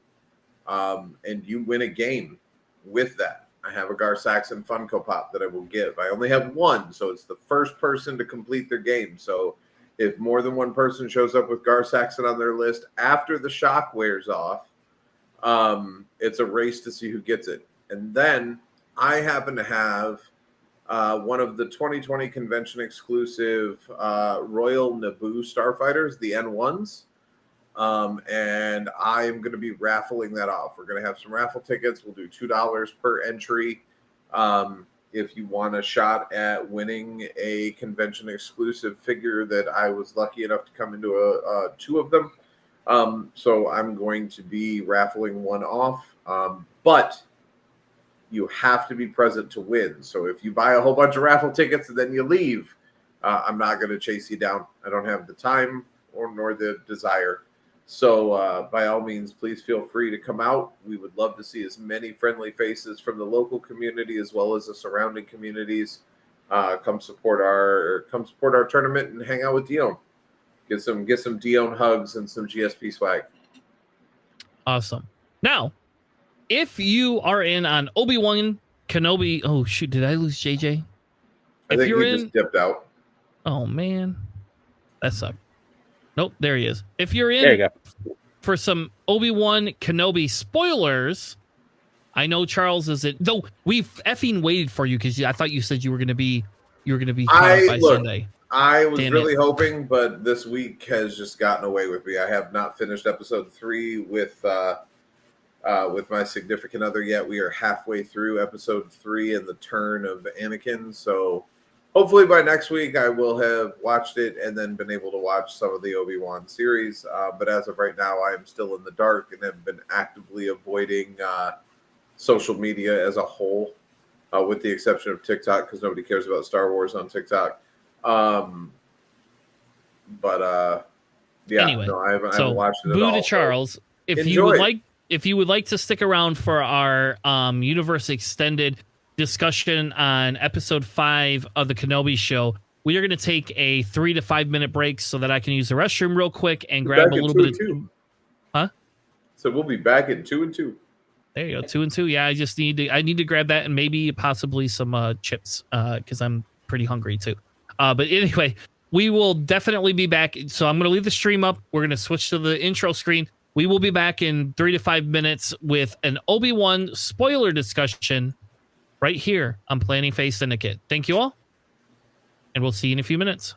and you win a game with that, I have a Gar Saxon Funko Pop that I will give. I only have one, so it's the first person to complete their game. So if more than one person shows up with Gar Saxon on their list after the shock wears off, it's a race to see who gets it. And then I happen to have one of the 2020 convention exclusive Royal Naboo Starfighters, the N1s. And I am going to be raffling that off. We're going to have some raffle tickets. We'll do $2 per entry. If you want a shot at winning a convention exclusive figure that I was lucky enough to come into two of them. So I'm going to be raffling one off. But you have to be present to win. So if you buy a whole bunch of raffle tickets and then you leave, I'm not going to chase you down. I don't have the time nor the desire. So by all means, please feel free to come out. We would love to see as many friendly faces from the local community as well as the surrounding communities. Come support our tournament and hang out with Dion. Get some Dion hugs and some GSP swag. Awesome. Now, if you are in on Obi-Wan Kenobi, oh shoot, did I lose JJ? I think he just dipped out. Oh man, that sucked. Nope, there he is. If you're in there you go. For some Obi-Wan Kenobi spoilers, I know Charles is it. Though we've effing waited for you because I thought you said you were gonna be by Sunday. I was really hoping, but this week has just gotten away with me. I have not finished episode 3 with my significant other yet. We are halfway through episode 3 and the turn of Anakin. So hopefully by next week I will have watched it and then been able to watch some of the Obi-Wan series. But as of right now, I am still in the dark and have been actively avoiding social media as a whole, with the exception of TikTok because nobody cares about Star Wars on TikTok. Anyway, no, I haven't watched it at all. Boo to Charles. If you would like to stick around for our Universe Extended discussion on episode 5 of the Kenobi show, we are going to take a 3 to 5 minute break so that I can use the restroom real quick and grab a little bit of. Huh? So we'll be back in 2 and 2. There you go, 2 and 2. Yeah, I need to grab that and maybe possibly some chips because I'm pretty hungry too. But anyway, we will definitely be back. So I'm going to leave the stream up. We're going to switch to the intro screen. We will be back in 3 to 5 minutes with an Obi-Wan spoiler discussion right here on Planning Phase Syndicate. Thank you all, and we'll see you in a few minutes.